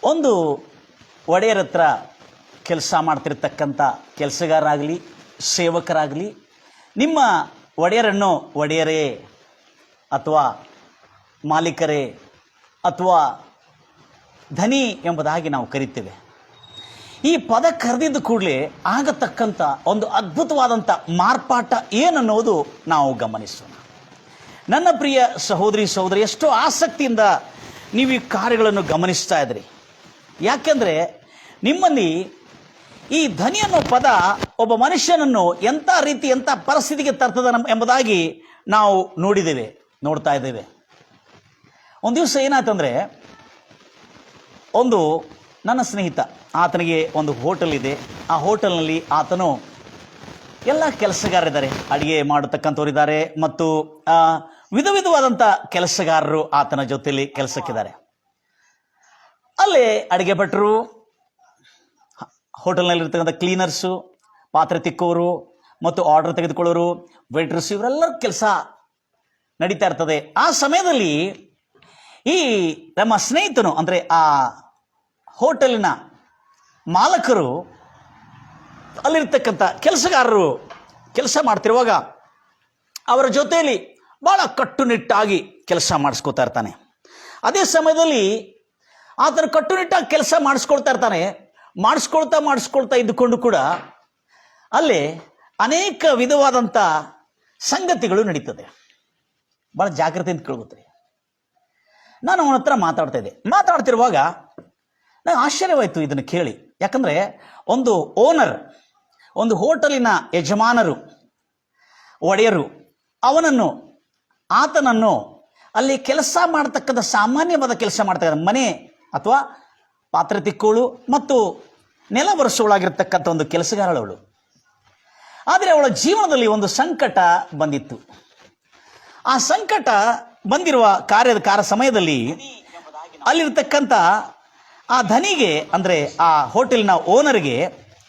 ಒಂದು ಒಡೆಯರ ಹತ್ರ ಕೆಲಸ ಮಾಡ್ತಿರ್ತಕ್ಕಂಥ ಕೆಲಸಗಾರರಾಗಲಿ ಸೇವಕರಾಗಲಿ ನಿಮ್ಮ ಒಡೆಯರನ್ನು ಒಡೆಯರೇ ಅಥವಾ ಮಾಲೀಕರೇ ಅಥವಾ ಧನಿ ಎಂಬುದಾಗಿ ನಾವು ಕರಿತೇವೆ. ಈ ಪದ ಕರೆದಿದ್ದ ಕೂಡಲೇ ಆಗತಕ್ಕಂಥ ಒಂದು ಅದ್ಭುತವಾದಂಥ ಮಾರ್ಪಾಟ ಏನನ್ನೋದು ನಾವು ಗಮನಿಸೋಣ. ನನ್ನ ಪ್ರಿಯ ಸಹೋದರಿ ಎಷ್ಟೋ ಆಸಕ್ತಿಯಿಂದ ನೀವು ಈ ಕಾರ್ಯಗಳನ್ನು ಗಮನಿಸ್ತಾ ಇದ್ರಿ. ಯಾಕೆಂದರೆ ನಿಮ್ಮಲ್ಲಿ ಈ ಧನಿ ಅನ್ನೋ ಪದ ಒಬ್ಬ ಮನುಷ್ಯನನ್ನು ಎಂಥ ರೀತಿ ಎಂಥ ಪರಿಸ್ಥಿತಿಗೆ ತರ್ತದ ಎಂಬುದಾಗಿ ನಾವು ನೋಡ್ತಾ ಇದ್ದೇವೆ. ಒಂದು ದಿವಸ ಏನಾಯ್ತಂದರೆ, ಒಂದು ನನ್ನ ಸ್ನೇಹಿತ, ಆತನಿಗೆ ಒಂದು ಹೋಟೆಲ್ ಇದೆ. ಆ ಹೋಟೆಲ್ನಲ್ಲಿ ಆತನು ಎಲ್ಲ ಕೆಲಸಗಾರರಿದ್ದಾರೆ, ಅಡುಗೆ ಮಾಡತಕ್ಕಂಥವ್ರಿದ್ದಾರೆ ಮತ್ತು ವಿಧ ವಿಧವಾದಂಥ ಕೆಲಸಗಾರರು ಆತನ ಜೊತೆಯಲ್ಲಿ ಕೆಲಸಕ್ಕಿದ್ದಾರೆ. ಅಲ್ಲಿ ಅಡುಗೆ ಭಟ್ರು, ಹೋಟೆಲ್ನಲ್ಲಿರ್ತಕ್ಕಂಥ ಕ್ಲೀನರ್ಸು, ಪಾತ್ರೆ ತಿಕ್ಕೋರು ಮತ್ತು ಆರ್ಡರ್ ತೆಗೆದುಕೊಳ್ಳೋರು, ವೇಟ್ರಸ್, ಇವರೆಲ್ಲರ ಕೆಲಸ ನಡೀತಾ ಇರ್ತದೆ. ಆ ಸಮಯದಲ್ಲಿ ಈ ನಮ್ಮ ಸ್ನೇಹಿತನು ಅಂದರೆ ಆ ಹೋಟೆಲಿನ ಮಾಲಕರು ಅಲ್ಲಿರ್ತಕ್ಕಂಥ ಕೆಲಸಗಾರರು ಕೆಲಸ ಮಾಡ್ತಿರುವಾಗ ಅವರ ಜೊತೆಯಲ್ಲಿ ಭಾಳ ಕಟ್ಟುನಿಟ್ಟಾಗಿ ಕೆಲಸ ಮಾಡಿಸ್ಕೊತಾ ಇರ್ತಾನೆ. ಅದೇ ಸಮಯದಲ್ಲಿ ಆತನ ಕಟ್ಟುನಿಟ್ಟಾಗಿ ಕೆಲಸ ಮಾಡಿಸ್ಕೊಳ್ತಾ ಇದ್ದುಕೊಂಡು ಕೂಡ ಅಲ್ಲಿ ಅನೇಕ ವಿಧವಾದಂಥ ಸಂಗತಿಗಳು ನಡೀತದೆ. ಭಾಳ ಜಾಗ್ರತೆಯಿಂದ ಕೇಳ್ಕೊತೀರಿ. ನಾನು ಅವನ ಹತ್ರ ಮಾತಾಡ್ತಿರುವಾಗ ನನಗೆ ಆಶ್ಚರ್ಯವಾಯಿತು ಇದನ್ನು ಕೇಳಿ. ಯಾಕಂದರೆ ಒಂದು ಓನರ್, ಒಂದು ಹೋಟೆಲಿನ ಯಜಮಾನರು, ಒಡೆಯರು ಆತನನ್ನು ಅಲ್ಲಿ ಕೆಲಸ ಮಾಡ್ತಕ್ಕಂಥ ಸಾಮಾನ್ಯವಾದ ಕೆಲಸ ಮಾಡ್ತಕ್ಕಂಥ ಮನೆ ಅಥವಾ ಪಾತ್ರೆ ತಿಕ್ಕೋಳು ಮತ್ತು ನೆಲ ಒರೆಸೋಳಾಗಿರ್ತಕ್ಕಂಥ ಒಂದು ಕೆಲಸಗಾರಳವಳು. ಆದರೆ ಅವಳ ಜೀವನದಲ್ಲಿ ಒಂದು ಸಂಕಟ ಬಂದಿತ್ತು. ಆ ಸಂಕಟ ಬಂದಿರುವ ಕಾರ್ಯ ಸಮಯದಲ್ಲಿ ಅಲ್ಲಿರ್ತಕ್ಕಂಥ ಆ ಧನಿಗೆ ಅಂದರೆ ಆ ಹೋಟೆಲ್ನ ಓನರ್ಗೆ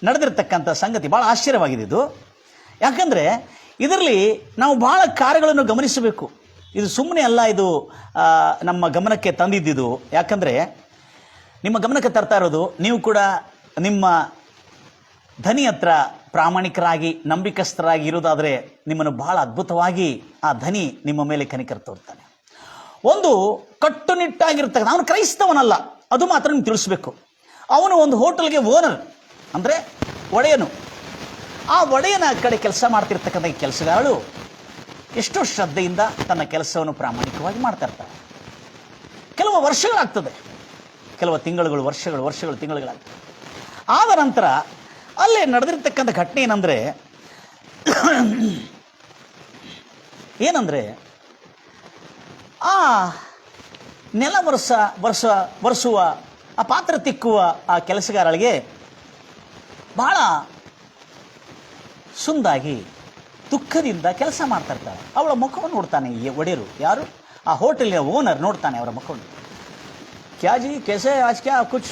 ನಡೆದಿರ್ತಕ್ಕಂಥ ಸಂಗತಿ ಭಾಳ ಆಶ್ಚರ್ಯವಾಗಿದೆ ಇದು. ಯಾಕಂದರೆ ಇದರಲ್ಲಿ ನಾವು ಭಾಳ ಕಾರ್ಯಗಳನ್ನು ಗಮನಿಸಬೇಕು. ಇದು ಸುಮ್ಮನೆ ಅಲ್ಲ, ಇದು ನಮ್ಮ ಗಮನಕ್ಕೆ ತಂದಿದ್ದಿದ್ದು. ಯಾಕಂದರೆ ನಿಮ್ಮ ಗಮನಕ್ಕೆ ತರ್ತಾ ಇರೋದು, ನೀವು ಕೂಡ ನಿಮ್ಮ ಧನಿ ಹತ್ರ ಪ್ರಾಮಾಣಿಕರಾಗಿ ನಂಬಿಕಸ್ಥರಾಗಿ ಇರೋದಾದರೆ ನಿಮ್ಮನ್ನು ಬಹಳ ಅದ್ಭುತವಾಗಿ ಆ ಧನಿ ನಿಮ್ಮ ಮೇಲೆ ಕನಿಕರ ತೋರ್ತಾನೆ. ಒಂದು ಕಟ್ಟುನಿಟ್ಟಾಗಿರ್ತಕ್ಕಂಥ, ಅವನು ಕ್ರೈಸ್ತವನಲ್ಲ, ಅದು ಮಾತ್ರ ನೀವು ತಿಳಿಸ್ಬೇಕು. ಅವನು ಒಂದು ಹೋಟೆಲ್ಗೆ ಓನರ್ ಅಂದರೆ ಒಡೆಯನು. ಆ ಒಡೆಯನ ಕಡೆ ಕೆಲಸ ಮಾಡ್ತಿರ್ತಕ್ಕಂಥ ಕೆಲಸಗಾರಳು ಎಷ್ಟೋ ಶ್ರದ್ಧೆಯಿಂದ ತನ್ನ ಕೆಲಸವನ್ನು ಪ್ರಾಮಾಣಿಕವಾಗಿ ಮಾಡ್ತಾ ಇರ್ತಾರೆ. ಕೆಲವು ವರ್ಷಗಳಾಗ್ತದೆ, ಕೆಲವು ತಿಂಗಳುಗಳು, ವರ್ಷಗಳು ತಿಂಗಳುಗಳಾಗ್ತದೆ. ಆದ ನಂತರ ಅಲ್ಲೇ ನಡೆದಿರ್ತಕ್ಕಂಥ ಘಟನೆ ಏನಂದರೆ ಆ ನೆಲ ಒರೆಸುವ ಆ ಪಾತ್ರೆ ತಿಕ್ಕುವ ಆ ಕೆಲಸಗಾರಳಿಗೆ ಬಹಳ ಸುಂದಾಗಿ ದುಃಖದಿಂದ ಕೆಲಸ ಮಾಡ್ತಾ ಇರ್ತಾಳೆ. ಅವಳ ಮುಖವನ್ನು ನೋಡ್ತಾನೆ ಈ ಒಡೆಯರು, ಯಾರು ಆ ಹೋಟೆಲಿನ ಓನರ್ ನೋಡ್ತಾನೆ ಅವರ ಮುಖವನ್ನು. ಕ್ಯಾ ಜಿ कैसे आज क्या कुछ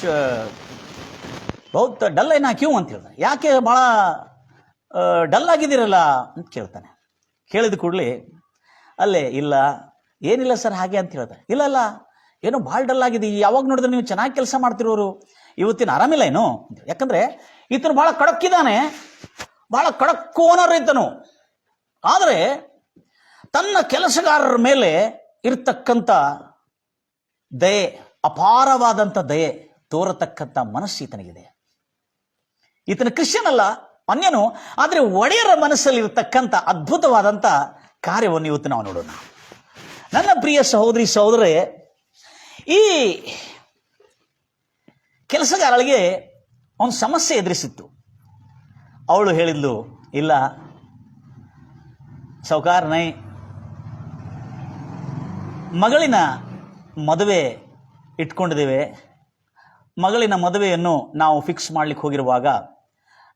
बहुत ಡಲ್ ಏನಾ ಕ್ಯೂ ಅಂತ ಹೇಳ್ತಾನೆ. ಯಾಕೆ ಭಾಳ ಡಲ್ ಆಗಿದ್ದೀರಲ್ಲ ಅಂತ ಕೇಳ್ತಾನೆ. ಕೇಳಿದ ಕೂಡಲೇ ಅಲ್ಲೇ ಇಲ್ಲ ಏನಿಲ್ಲ ಸರ್ ಹಾಗೆ ಅಂತ ಹೇಳ್ತಾರೆ. ಇಲ್ಲ ಏನೋ ಭಾಳ ಡಲ್ ಆಗಿದೆ, ಯಾವಾಗ ನೋಡಿದ್ರೆ ನೀವು ಚೆನ್ನಾಗಿ ಕೆಲಸ ಮಾಡ್ತಿರೋರು, ಇವತ್ತಿನ ಆರಾಮಿಲ್ಲ ಏನು? ಯಾಕಂದರೆ ಈತನು ಭಾಳ ಖಡಕ್ಕಿದ್ದಾನೆ, ಭಾಳ ಖಡಕ್ ಓನರ್ ಈತನು. ಆದರೆ ತನ್ನ ಕೆಲಸಗಾರರ ಮೇಲೆ ಇರ್ತಕ್ಕಂಥ ದಯೆ, ಅಪಾರವಾದಂಥ ದಯೆ ತೋರತಕ್ಕಂಥ ಮನಸ್ಸು ಈತನಿಗಿದೆ. ಈತನ ಕ್ರಿಶ್ಚಿಯನ್ ಅಲ್ಲ, ಅನ್ಯನು, ಆದರೆ ಒಡೆಯರ ಮನಸ್ಸಲ್ಲಿ ಇರತಕ್ಕಂಥ ಅದ್ಭುತವಾದಂಥ ಕಾರ್ಯವನ್ನು ಇವತ್ತು ನಾವು ನೋಡೋಣ. ನನ್ನ ಪ್ರಿಯ ಸಹೋದರರೇ, ಈ ಕೆಲಸಗಾರಳಿಗೆ ಒಂದು ಸಮಸ್ಯೆ ಎದುರಿಸಿತ್ತು. ಅವಳು ಹೇಳಿದ್ಲು, ಇಲ್ಲ ಸೌಕಾರ ನೈ, ಮಗಳಿನ ಮದುವೆ ಇಟ್ಕೊಂಡಿದ್ದೇವೆ. ಮಗಳಿನ ಮದುವೆಯನ್ನು ನಾವು ಫಿಕ್ಸ್ ಮಾಡ್ಲಿಕ್ಕೆ ಹೋಗಿರುವಾಗ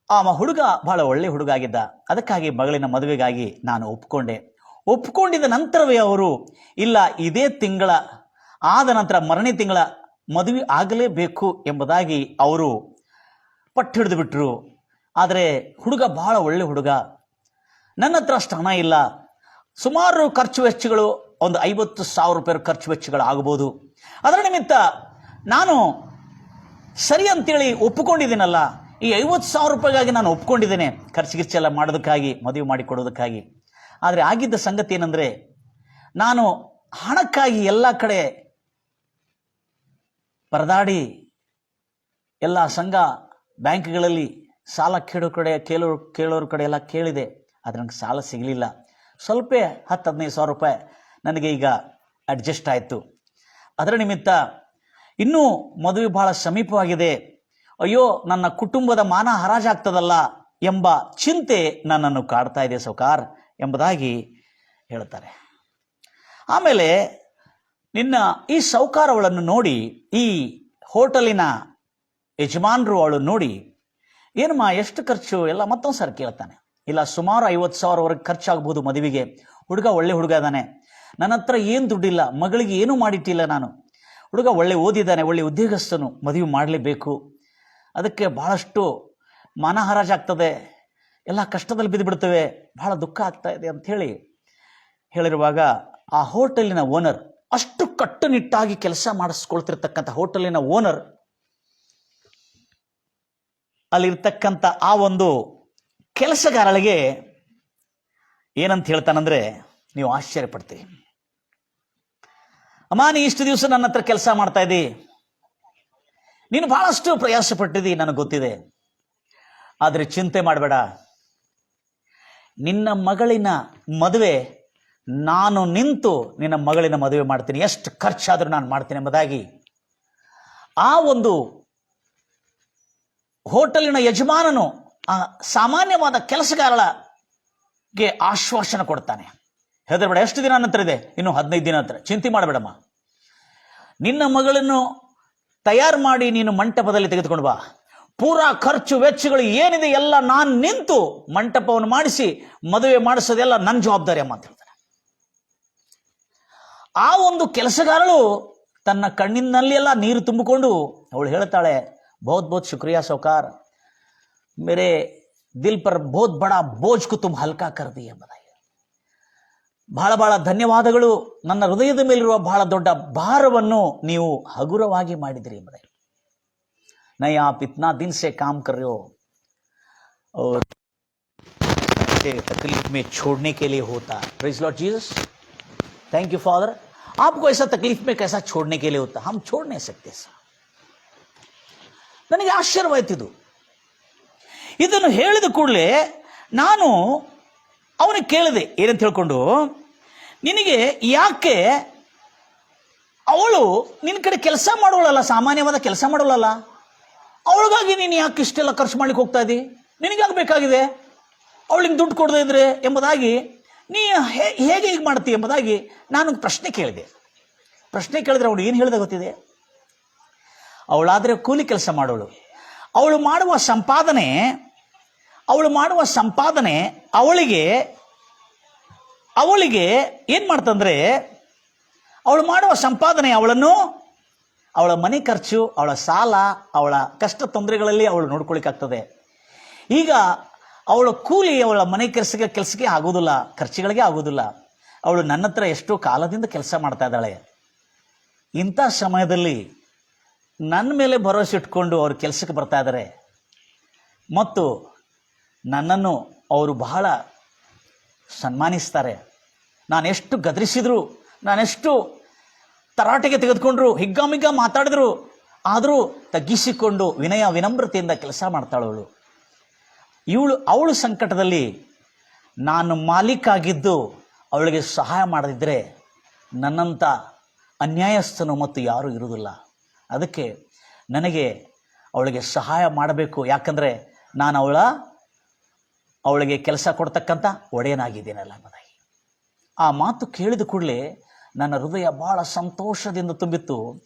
ಆ ಹುಡುಗ ಬಹಳ ಒಳ್ಳೆ ಹುಡುಗ ಆಗಿದ್ದ. ಅದಕ್ಕಾಗಿ ಮಗಳಿನ ಮದುವೆಗಾಗಿ ನಾನು ಒಪ್ಕೊಂಡಿದ್ದ ನಂತರವೇ ಅವರು ಇಲ್ಲ ಇದೇ ತಿಂಗಳ ಆದ ನಂತರ ಮರನೇ ತಿಂಗಳ ಮದುವೆ ಆಗಲೇಬೇಕು ಎಂಬುದಾಗಿ ಅವರು ಪಟ್ಟು ಹಿಡಿದು ಬಿಟ್ಟರು. ಆದರೆ ಹುಡುಗ ಬಹಳ ಒಳ್ಳೆ ಹುಡುಗ, ನನ್ನ ಹತ್ರ ಅಷ್ಟು ಹಣ ಇಲ್ಲ, ಸುಮಾರು ಖರ್ಚು ವೆಚ್ಚಗಳು ಒಂದು 50,000 ರೂಪಾಯಿ ಖರ್ಚು ವೆಚ್ಚಗಳು ಆಗಬಹುದು. ಅದರ ನಿಮಿತ್ತ ನಾನು ಸರಿ ಅಂತೇಳಿ ಒಪ್ಪಿಕೊಂಡಿದ್ದೀನಲ್ಲ, ಈ 50,000 ರೂಪಾಯಿಗಾಗಿ ನಾನು ಒಪ್ಕೊಂಡಿದ್ದೇನೆ, ಖರ್ಚಿಗಿರ್ಚೆಲ್ಲ ಮಾಡೋದಕ್ಕಾಗಿ, ಮದುವೆ ಮಾಡಿಕೊಡೋದಕ್ಕಾಗಿ. ಆದರೆ ಆಗಿದ್ದ ಸಂಗತಿ ಏನಂದರೆ, ನಾನು ಹಣಕ್ಕಾಗಿ ಎಲ್ಲ ಕಡೆ ಪರದಾಡಿ ಎಲ್ಲ ಸಂಘ ಬ್ಯಾಂಕ್ಗಳಲ್ಲಿ ಸಾಲ ಕೇಳೋರ ಕಡೆ ಎಲ್ಲ ಕೇಳಿದೆ. ಆದರೆ ನನಗೆ ಸಾಲ ಸಿಗಲಿಲ್ಲ. ಸ್ವಲ್ಪ 10-15 ರೂಪಾಯಿ ನನಗೆ ಈಗ ಅಡ್ಜಸ್ಟ್ ಆಯಿತು. ಅದರ ನಿಮಿತ್ತ ಇನ್ನೂ ಮದುವೆ ಬಹಳ ಸಮೀಪವಾಗಿದೆ, ಅಯ್ಯೋ ನನ್ನ ಕುಟುಂಬದ ಮಾನ ಹರಾಜಾಗ್ತದಲ್ಲ ಎಂಬ ಚಿಂತೆ ನನ್ನನ್ನು ಕಾಡ್ತಾ ಇದೆ ಸೌಕಾರ್ ಎಂಬುದಾಗಿ ಹೇಳ್ತಾರೆ. ಆಮೇಲೆ ನಿನ್ನ ಈ ಸೌಕಾರ ಅವಳನ್ನು ನೋಡಿ, ಈ ಹೋಟೆಲಿನ ಯಜಮಾನರು ಅವಳು ನೋಡಿ, ಏನಮ್ಮ ಎಷ್ಟು ಖರ್ಚು ಎಲ್ಲ ಮತ್ತೊಂದು ಸಾರಿ ಕೇಳ್ತಾನೆ. ಇಲ್ಲ, ಸುಮಾರು 50,000ವರೆಗೆ ಖರ್ಚಾಗ್ಬೋದು ಮದುವೆಗೆ. ಹುಡುಗ ಒಳ್ಳೆ ಹುಡುಗ ಇದ್ದಾನೆ, ನನ್ನ ಹತ್ರ ಏನು ದುಡ್ಡಿಲ್ಲ, ಮಗಳಿಗೆ ಏನೂ ಮಾಡಿಟ್ಟಿಲ್ಲ ನಾನು. ಹುಡುಗ ಒಳ್ಳೆ ಓದಿದ್ದಾನೆ, ಒಳ್ಳೆ ಉದ್ಯೋಗಸ್ಥನು, ಮದುವೆ ಮಾಡಲೇಬೇಕು. ಅದಕ್ಕೆ ಬಹಳಷ್ಟು ಮಾನಹರಾಜಾಗ್ತದೆ, ಎಲ್ಲ ಕಷ್ಟದಲ್ಲಿ ಬಿದ್ದುಬಿಡ್ತೇವೆ, ಬಹಳ ದುಃಖ ಆಗ್ತಾ ಇದೆ ಅಂಥೇಳಿ ಹೇಳಿರುವಾಗ, ಆ ಹೋಟೆಲಿನ ಓನರ್, ಅಷ್ಟು ಕಟ್ಟುನಿಟ್ಟಾಗಿ ಕೆಲಸ ಮಾಡಿಸ್ಕೊಳ್ತಿರ್ತಕ್ಕಂಥ ಹೋಟೆಲಿನ ಓನರ್ ಅಲ್ಲಿರ್ತಕ್ಕಂಥ ಆ ಒಂದು ಕೆಲಸಗಾರಳಿಗೆ ಏನಂತ ಹೇಳ್ತಾನಂದ್ರೆ, ನೀವು ಆಶ್ಚರ್ಯಪಡ್ತೀರಿ. ಅಮ್ಮ, ನೀ ಇಷ್ಟು ದಿವಸ ನನ್ನ ಹತ್ರ ಕೆಲಸ ಮಾಡ್ತಾ ಇದ್ದಿ, ನೀನು ಬಹಳಷ್ಟು ಪ್ರಯಾಸ ಪಟ್ಟಿದ್ದಿ, ನನಗೆ ಗೊತ್ತಿದೆ. ಆದರೆ ಚಿಂತೆ ಮಾಡಬೇಡ, ನಿನ್ನ ಮಗಳಿನ ಮದುವೆ ನಾನು ನಿಂತು ನಿನ್ನ ಮಗಳಿನ ಮದುವೆ ಮಾಡ್ತೀನಿ, ಎಷ್ಟು ಖರ್ಚಾದರೂ ನಾನು ಮಾಡ್ತೀನಿ ಎಂಬುದಾಗಿ ಆ ಒಂದು ಹೋಟೆಲಿನ ಯಜಮಾನನು ಆ ಸಾಮಾನ್ಯವಾದ ಕೆಲಸಗಾರಳಿಗೆ ಆಶ್ವಾಸನೆ ಕೊಡ್ತಾನೆ. ಹೆದರಬೇಡ, ಎಷ್ಟು ದಿನ ನಂತರ ಇದೆ? ಇನ್ನು 15 ದಿನ ನಂತರ. ಚಿಂತೆ ಮಾಡಬೇಡಮ್ಮ, ನಿನ್ನ ಮಗಳನ್ನು ತಯಾರು ಮಾಡಿ ನೀನು ಮಂಟಪದಲ್ಲಿ ತೆಗೆದುಕೊಂಡು ಬಾ, ಪೂರಾ ಖರ್ಚು ವೆಚ್ಚಗಳು ಏನಿದೆ ಎಲ್ಲ ನಾನು ನಿಂತು ಮಂಟಪವನ್ನು ಮಾಡಿಸಿ ಮದುವೆ ಮಾಡಿಸೋದೆಲ್ಲ ನನ್ನ ಜವಾಬ್ದಾರಿ ಅಮ್ಮ ಅಂತ ಹೇಳ್ತಾನೆ. ಆ ಒಂದು ಕೆಲಸಗಾರಳು ತನ್ನ ಕಣ್ಣಿನಲ್ಲಿ ಎಲ್ಲ ನೀರು ತುಂಬಿಕೊಂಡು ಅವಳು ಹೇಳ್ತಾಳೆ, बहुत बहुत शुक्रिया सौकार, मेरे दिल पर बहुत बड़ा बोझ को तुम हल्का कर दी ಎಂಬುದಾಗಿ. ಬಹಳ ಬಹಳ ಧನ್ಯವಾದಗಳು, ನನ್ನ ಹೃದಯದ ಮೇಲಿರುವ ಬಹಳ ದೊಡ್ಡ ಭಾರವನ್ನು ನೀವು ಹಗುರವಾಗಿ ಮಾಡಿದಿರಿ ಎಂಬುದಾಗಿ. नहीं आप इतना दिन से काम कर रहे हो और तकलीफ में छोड़ने के लिए होता. Praise Lord Jesus, thank you father. आपको ऐसा तकलीफ में कैसा छोड़ने के लिए होता? हम छोड़ नहीं सकते सर. ನನಗೆ ಆಶ್ಚರ್ಯವಾಯ್ತಿದು. ಇದನ್ನು ಹೇಳಿದ ಕೂಡಲೇ ನಾನು ಅವನಿಗೆ ಕೇಳಿದೆ, ಏನಂತ ಹೇಳ್ಕೊಂಡು, ನಿನಗೆ ಯಾಕೆ ಅವಳು ನಿನ್ನ ಕಡೆ ಕೆಲಸ ಮಾಡೋಳಲ್ಲ, ಸಾಮಾನ್ಯವಾದ ಕೆಲಸ ಮಾಡೋಳಲ್ಲ, ಅವಳಿಗಾಗಿ ನೀನು ಯಾಕೆ ಇಷ್ಟೆಲ್ಲ ಖರ್ಚು ಮಾಡ್ಲಿಕ್ಕೆ ಹೋಗ್ತಾ ಇದ್ದಿ? ನಿನಗೆ ಬೇಕಾಗಿದೆ ಅವಳಿಗೆ ದುಡ್ಡು ಕೊಡದೇ ಇದ್ರೆ ಎಂಬುದಾಗಿ, ನೀ ಹೇಗೆ ಹೀಗೆ ಮಾಡ್ತೀವಿ ಎಂಬುದಾಗಿ ನಾನು ಪ್ರಶ್ನೆ ಕೇಳಿದೆ. ಪ್ರಶ್ನೆ ಕೇಳಿದ್ರೆ ಅವಳು ಏನು ಹೇಳಿದೆ ಗೊತ್ತಿದೆ? ಅವಳಾದರೆ ಕೂಲಿ ಕೆಲಸ ಮಾಡೋಳು, ಅವಳು ಮಾಡುವ ಸಂಪಾದನೆ ಅವಳಿಗೆ ಏನು ಮಾಡ್ತಂದ್ರೆ, ಅವಳು ಮಾಡುವ ಸಂಪಾದನೆ ಅವಳ ಮನೆ ಖರ್ಚು, ಅವಳ ಸಾಲ, ಅವಳ ಕಷ್ಟ ತೊಂದರೆಗಳಲ್ಲಿ ಅವಳು ನೋಡ್ಕೊಳಿಕ್ಕಾಗ್ತದೆ. ಈಗ ಅವಳ ಕೂಲಿ ಅವಳ ಮನೆ ಕೆಲಸಕ್ಕೆ ಆಗೋದಿಲ್ಲ, ಖರ್ಚುಗಳಿಗೆ ಆಗೋದಿಲ್ಲ. ಅವಳು ನನ್ನ ಹತ್ರ ಎಷ್ಟೋ ಕಾಲದಿಂದ ಕೆಲಸ ಮಾಡ್ತಾ ಇದ್ದಾಳೆ. ಇಂಥ ಸಮಯದಲ್ಲಿ ನನ್ನ ಮೇಲೆ ಭರವಸೆ ಇಟ್ಕೊಂಡು ಅವರು ಕೆಲಸಕ್ಕೆ ಬರ್ತಾ ಇದ್ದಾರೆ ಮತ್ತು ನನ್ನನ್ನು ಅವರು ಬಹಳ ಸನ್ಮಾನಿಸ್ತಾರೆ. ನಾನೆಷ್ಟು ಗದರಿಸಿದ್ರು, ನಾನೆಷ್ಟು ತರಾಟೆಗೆ ತೆಗೆದುಕೊಂಡ್ರು, ಹಿಗ್ಗಾಮಿಗ್ಗ ಮಾತಾಡಿದ್ರು, ಆದರೂ ತಗ್ಗಿಸಿಕೊಂಡು ವಿನಯ ವಿನಮ್ರತೆಯಿಂದ ಕೆಲಸ ಮಾಡ್ತಾಳವಳು. ಅವಳು ಸಂಕಟದಲ್ಲಿ ನಾನು ಮಾಲೀಕಾಗಿದ್ದು ಅವಳಿಗೆ ಸಹಾಯ ಮಾಡದಿದ್ದರೆ ನನ್ನಂಥ ಅನ್ಯಾಯಸ್ಥನು ಮತ್ತು ಯಾರೂ ಇರುವುದಿಲ್ಲ. ಅದಕ್ಕೆ ನನಗೆ ಅವಳಿಗೆ ಸಹಾಯ ಮಾಡಬೇಕು, ಯಾಕಂದರೆ ನಾನು ಅವಳಿಗೆ ಕೆಲಸ ಕೊಡ್ತಕ್ಕಂಥ ಒಡೆಯನಾಗಿದ್ದೀನಲ್ಲ ಎಂಬುದಾಗಿ. ಆ ಮಾತು ಕೇಳಿದ ಕೂಡಲೇ ನನ್ನ ಹೃದಯ ಬಹಳ ಸಂತೋಷದಿಂದ ತುಂಬಿತ್ತು,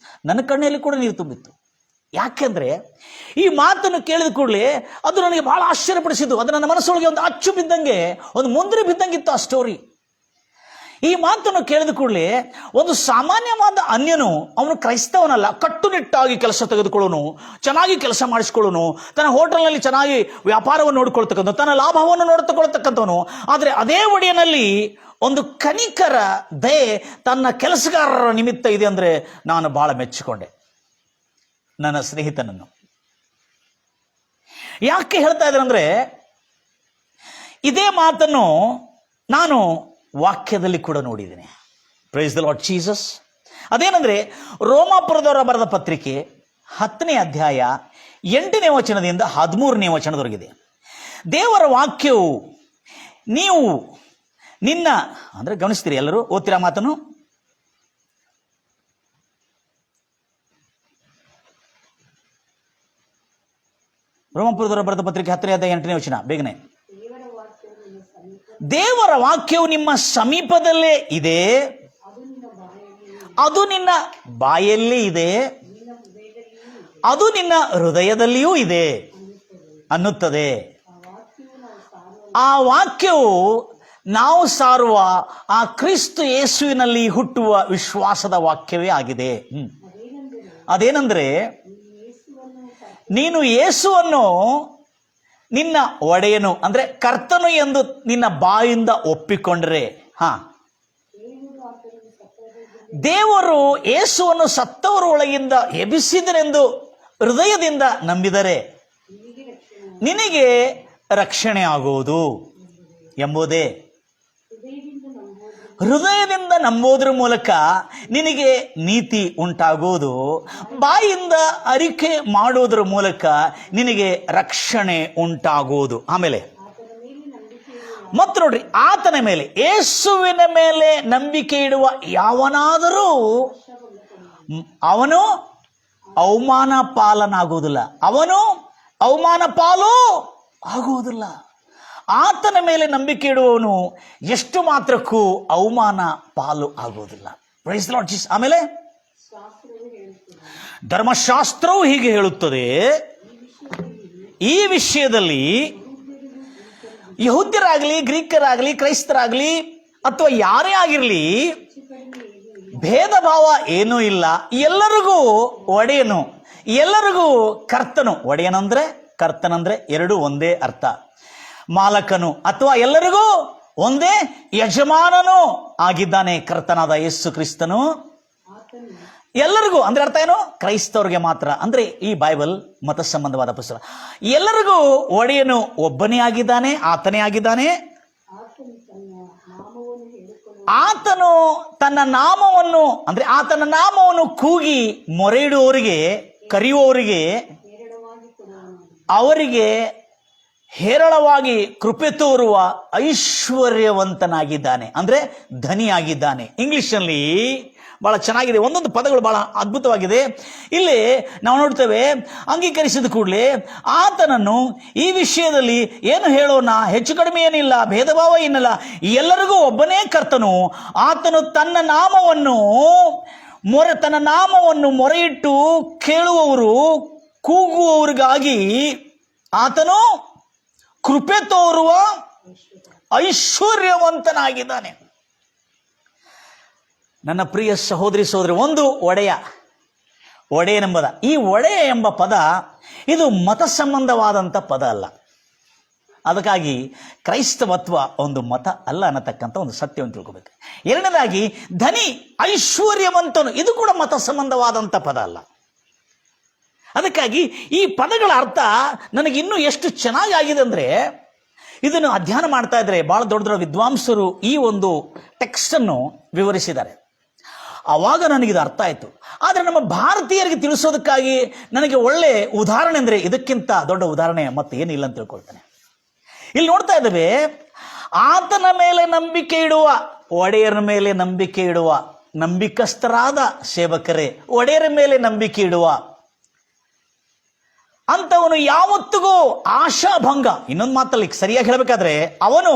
ನನ್ನ ಕಣ್ಣಲ್ಲಿ ಕೂಡ ನೀರು ತುಂಬಿತ್ತು. ಯಾಕೆಂದರೆ ಈ ಮಾತನ್ನು ಕೇಳಿದ ಕೂಡಲೇ ಅದು ನನಗೆ ಬಹಳ ಆಶ್ಚರ್ಯಪಡಿಸಿದ್ದು. ಅದು ನನ್ನ ಮನಸ್ಸೊಳಗೆ ಒಂದು ಅಚ್ಚು ಬಿದ್ದಂಗೆ, ಒಂದು ಮುಂದ್ರೆ ಬಿದ್ದಂಗಿತ್ತು ಆ ಸ್ಟೋರಿ. ಈ ಮಾತನ್ನು ಕೇಳಿದ ಕೂಡಲೇ ಒಂದು ಸಾಮಾನ್ಯವಾದ ಅನ್ಯನು, ಅವನು ಕ್ರೈಸ್ತವನಲ್ಲ, ಕಟ್ಟುನಿಟ್ಟಾಗಿ ಕೆಲಸ ತೆಗೆದುಕೊಳ್ಳೋನು, ಚೆನ್ನಾಗಿ ಕೆಲಸ ಮಾಡಿಸ್ಕೊಳ್ಳೋನು, ತನ್ನ ಹೋಟೆಲ್ನಲ್ಲಿ ಚೆನ್ನಾಗಿ ವ್ಯಾಪಾರವನ್ನು ನೋಡಿಕೊಳ್ತಕ್ಕಂಥ, ತನ್ನ ಲಾಭವನ್ನು ನೋಡಿಕೊಳ್ಳತಕ್ಕಂಥವನು. ಆದರೆ ಅದೇ ಒಡೆಯನಲ್ಲಿ ಒಂದು ಕನಿಕರ ದಯೆ ತನ್ನ ಕೆಲಸಗಾರರ ನಿಮಿತ್ತ ಇದೆ ಅಂದರೆ ನಾನು ಬಹಳ ಮೆಚ್ಚಿಕೊಂಡೆ ನನ್ನ ಸ್ನೇಹಿತನನ್ನು. ಯಾಕೆ ಹೇಳ್ತಾ ಇದ್ದಾರೆ ಅಂದರೆ, ಇದೇ ಮಾತನ್ನು ನಾನು ವಾಕ್ಯದಲ್ಲಿ ಕೂಡ ನೋಡಿದ್ದೀನಿ. Price the Lord Jesus. ಅದೇನೆಂದರೆ, ರೋಮಾಪುರದವರ ಬರೆದ ಪತ್ರಿಕೆ 10ನೇ ಅಧ್ಯಾಯ 8ನೇ ವಚನದಿಂದ 13ನೇ ವಚನದವರೆಗಿದೆ. ದೇವರ ವಾಕ್ಯವು ನೀವು ನಿನ್ನ ಅಂದರೆ ಗಮನಿಸ್ತೀರಿ ಎಲ್ಲರೂ, ಓದ್ತೀರಾ ಮಾತನ್ನು? ರೋಮಾಪುರದವರ ಬರೆದ ಪತ್ರಿಕೆ 10ನೇ ಅಧ್ಯಾಯ 8ನೇ ವಚನ, ಬೇಗನೆ. ದೇವರ ವಾಕ್ಯವು ನಿಮ್ಮ ಸಮೀಪದಲ್ಲೇ ಇದೆ, ಅದು ನಿನ್ನ ಬಾಯಲ್ಲಿ ಇದೆ, ಅದು ನಿನ್ನ ಹೃದಯದಲ್ಲಿಯೂ ಇದೆ ಅನ್ನುತ್ತದೆ. ಆ ವಾಕ್ಯವು ನಾವು ಸಾರುವ ಆ ಕ್ರಿಸ್ತ ಯೇಸುವಿನಲ್ಲಿ ಹುಟ್ಟುವ ವಿಶ್ವಾಸದ ವಾಕ್ಯವೇ ಆಗಿದೆ. ಅದೇನೆಂದರೆ, ನೀನು ಯೇಸುವನ್ನು ನಿನ್ನ ಒಡೆಯನು ಅಂದರೆ ಕರ್ತನು ಎಂದು ನಿನ್ನ ಬಾಯಿಂದ ಒಪ್ಪಿಕೊಂಡ್ರೆ, ದೇವರು ಯೇಸುವನ್ನು ಸತ್ತವರ ಒಳಗಿಂದ ಎಬ್ಬಿಸಿದನೆಂದು ಹೃದಯದಿಂದ ನಂಬಿದರೆ ನಿನಗೆ ರಕ್ಷಣೆ ಆಗುವುದು ಎಂಬುದೇ. ಹೃದಯದಿಂದ ನಂಬೋದ್ರ ಮೂಲಕ ನಿನಗೆ ನೀತಿ ಉಂಟಾಗುವುದು, ಬಾಯಿಂದ ಅರಿಕೆ ಮಾಡುವುದರ ಮೂಲಕ ನಿನಗೆ ರಕ್ಷಣೆ ಉಂಟಾಗುವುದು. ಆಮೇಲೆ ಮತ್ತು ನೋಡ್ರಿ, ಆತನ ಮೇಲೆ, ಯೇಸುವಿನ ಮೇಲೆ ನಂಬಿಕೆ ಇಡುವ ಯಾವನಾದರೂ ಅವನು ಅವಮಾನ ಪಾಲನಾಗುವುದಿಲ್ಲ, ಅವನು ಅವಮಾನ ಪಾಲು ಆಗುವುದಿಲ್ಲ. ಆತನ ಮೇಲೆ ನಂಬಿಕೆ ಇಡುವವನು ಎಷ್ಟು ಮಾತ್ರಕ್ಕೂ ಅವಮಾನ ಪಾಲು ಆಗುವುದಿಲ್ಲ. Praise the Lord Jesus. ಆಮೇಲೆ ಧರ್ಮಶಾಸ್ತ್ರವು ಹೀಗೆ ಹೇಳುತ್ತದೆ, ಈ ವಿಷಯದಲ್ಲಿ ಯಹೂದ್ಯರಾಗಲಿ, ಗ್ರೀಕರಾಗಲಿ, ಕ್ರೈಸ್ತರಾಗಲಿ ಅಥವಾ ಯಾರೇ ಆಗಿರಲಿ ಭೇದ ಭಾವ ಏನೂ ಇಲ್ಲ, ಎಲ್ಲರಿಗೂ ಒಡೆಯನು, ಎಲ್ಲರಿಗೂ ಕರ್ತನು. ಒಡೆಯನಂದ್ರೆ ಕರ್ತನಂದ್ರೆ ಎರಡು ಒಂದೇ ಅರ್ಥ. ಮಾಲಕನು ಅಥವಾ ಎಲ್ಲರಿಗೂ ಒಂದೇ ಯಜಮಾನನು ಆಗಿದ್ದಾನೆ ಕರ್ತನಾದ ಯೇಸು ಕ್ರಿಸ್ತನು. ಎಲ್ಲರಿಗೂ ಅಂದ್ರೆ ಅರ್ಥ ಏನು? ಕ್ರೈಸ್ತವ್ರಿಗೆ ಮಾತ್ರ ಅಂದ್ರೆ ಈ ಬೈಬಲ್ ಮತ ಸಂಬಂಧವಾದ ಪುಸ್ತಕ. ಎಲ್ಲರಿಗೂ ಒಡೆಯನು ಒಬ್ಬನೇ ಆಗಿದ್ದಾನೆ, ಆತನೇ ಆಗಿದ್ದಾನೆ. ಆತನು ತನ್ನ ನಾಮವನ್ನು ಅಂದ್ರೆ ಆತನ ನಾಮವನ್ನು ಕೂಗಿ ಮೊರೆ ಇಡುವವರಿಗೆ, ಕರೆಯುವವರಿಗೆ ಅವರಿಗೆ ಹೇರಳವಾಗಿ ಕೃಪೆ ತೋರುವ ಐಶ್ವರ್ಯವಂತನಾಗಿದ್ದಾನೆ ಅಂದ್ರೆ ಧನಿಯಾಗಿದ್ದಾನೆ. ಇಂಗ್ಲಿಷ್ನಲ್ಲಿ ಬಹಳ ಚೆನ್ನಾಗಿದೆ, ಒಂದೊಂದು ಪದಗಳು ಬಹಳ ಅದ್ಭುತವಾಗಿದೆ. ಇಲ್ಲಿ ನಾವು ನೋಡ್ತೇವೆ, ಅಂಗೀಕರಿಸಿದ ಕೂಡಲೇ ಆತನನ್ನು ಈ ವಿಷಯದಲ್ಲಿ ಏನು ಹೇಳೋಣ, ಹೆಚ್ಚು ಕಡಿಮೆ ಏನಿಲ್ಲ, ಭೇದ ಭಾವ ಏನಿಲ್ಲ, ಎಲ್ಲರಿಗೂ ಒಬ್ಬನೇ ಕರ್ತನು. ಆತನು ತನ್ನ ನಾಮವನ್ನು ಮೊರೆಯಿಟ್ಟು ಕೇಳುವವರು, ಕೂಗುವವರಿಗಾಗಿ ಆತನು ಕೃಪೆ ತೋರುವ ಐಶ್ವರ್ಯವಂತನಾಗಿದ್ದಾನೆ. ನನ್ನ ಪ್ರಿಯ ಸಹೋದರಿ ಸಹೋದರಿ, ಒಂದು ಒಡೆಯನೆಂಬುದ, ಈ ಒಡೆಯ ಎಂಬ ಪದ ಇದು ಮತ ಸಂಬಂಧವಾದಂಥ ಪದ ಅಲ್ಲ. ಅದಕ್ಕಾಗಿ ಕ್ರೈಸ್ತವತ್ವ ಒಂದು ಮತ ಅಲ್ಲ ಅನ್ನತಕ್ಕಂಥ ಒಂದು ಸತ್ಯವನ್ನು ತಿಳ್ಕೋಬೇಕು. ಎರಡನೇದಾಗಿ ಧನಿ, ಐಶ್ವರ್ಯವಂತನು, ಇದು ಕೂಡ ಮತ ಸಂಬಂಧವಾದಂಥ ಪದ ಅಲ್ಲ. ಅದಕ್ಕಾಗಿ ಈ ಪದಗಳ ಅರ್ಥ ನನಗೆ ಇನ್ನೂ ಎಷ್ಟು ಚೆನ್ನಾಗಿದೆ ಅಂದರೆ, ಇದನ್ನು ಅಧ್ಯಯನ ಮಾಡ್ತಾ ಇದ್ರೆ ಬಹಳ ದೊಡ್ಡ ದೊಡ್ಡ ವಿದ್ವಾಂಸರು ಈ ಒಂದು ಟೆಕ್ಸ್ಟನ್ನು ವಿವರಿಸಿದ್ದಾರೆ. ಆವಾಗ ನನಗಿದು ಅರ್ಥ ಆಯಿತು. ಆದರೆ ನಮ್ಮ ಭಾರತೀಯರಿಗೆ ತಿಳಿಸೋದಕ್ಕಾಗಿ ನನಗೆ ಒಳ್ಳೆ ಉದಾಹರಣೆ ಅಂದರೆ ಇದಕ್ಕಿಂತ ದೊಡ್ಡ ಉದಾಹರಣೆ ಮತ್ತೆ ಏನಿಲ್ಲ ಅಂತ ತಿಳ್ಕೊಳ್ತಾನೆ. ಇಲ್ಲಿ ನೋಡ್ತಾ ಇದ್ದೇವೆ, ಆತನ ಮೇಲೆ ನಂಬಿಕೆ ಇಡುವ, ಒಡೆಯರ ಮೇಲೆ ನಂಬಿಕೆ ಇಡುವ ನಂಬಿಕಸ್ಥರಾದ ಸೇವಕರೇ, ಒಡೆಯರ ಮೇಲೆ ನಂಬಿಕೆ ಇಡುವ ಅಂತವನು ಯಾವತ್ತಿಗೂ ಆಶಾಭಂಗ, ಇನ್ನೊಂದು ಮಾತಲ್ಲಿ ಸರಿಯಾಗಿ ಹೇಳಬೇಕಾದ್ರೆ ಅವನು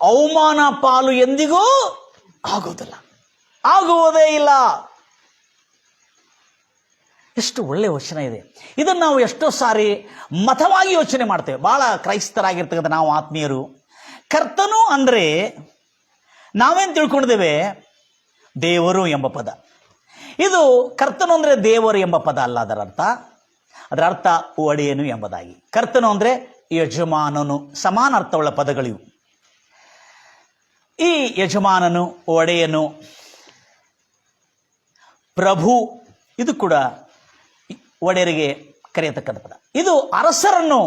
ಅವಮಾನ ಪಾಲು ಎಂದಿಗೂ ಆಗುವುದೇ ಇಲ್ಲ. ಎಷ್ಟು ಒಳ್ಳೆ ವಚನ ಇದೆ. ಇದನ್ನು ನಾವು ಎಷ್ಟೋ ಸಾರಿ ಮತವಾಗಿ ಯೋಚನೆ ಮಾಡ್ತೇವೆ. ಬಹಳ ಕ್ರೈಸ್ತರಾಗಿರ್ತಕ್ಕಂಥ ನಾವು ಆತ್ಮೀಯರು, ಕರ್ತನು ಅಂದರೆ ನಾವೇನು ತಿಳ್ಕೊಂಡಿದ್ದೇವೆ? ದೇವರು ಎಂಬ ಪದ. ಇದು ಕರ್ತನು ಅಂದರೆ ದೇವರು ಎಂಬ ಪದ ಅಲ್ಲ. ಅದರ ಅರ್ಥ ಒಡೆಯನು ಎಂಬುದಾಗಿ. ಕರ್ತನು ಅಂದರೆ ಯಜಮಾನನು, ಸಮಾನ ಅರ್ಥವುಳ್ಳ ಪದಗಳಿವು. ಈ ಯಜಮಾನನು, ಒಡೆಯನು, ಪ್ರಭು, ಇದು ಕೂಡ ಒಡೆಯರಿಗೆ ಕರೆಯತಕ್ಕಂಥ ಪದ. ಇದು ಅರಸರನ್ನು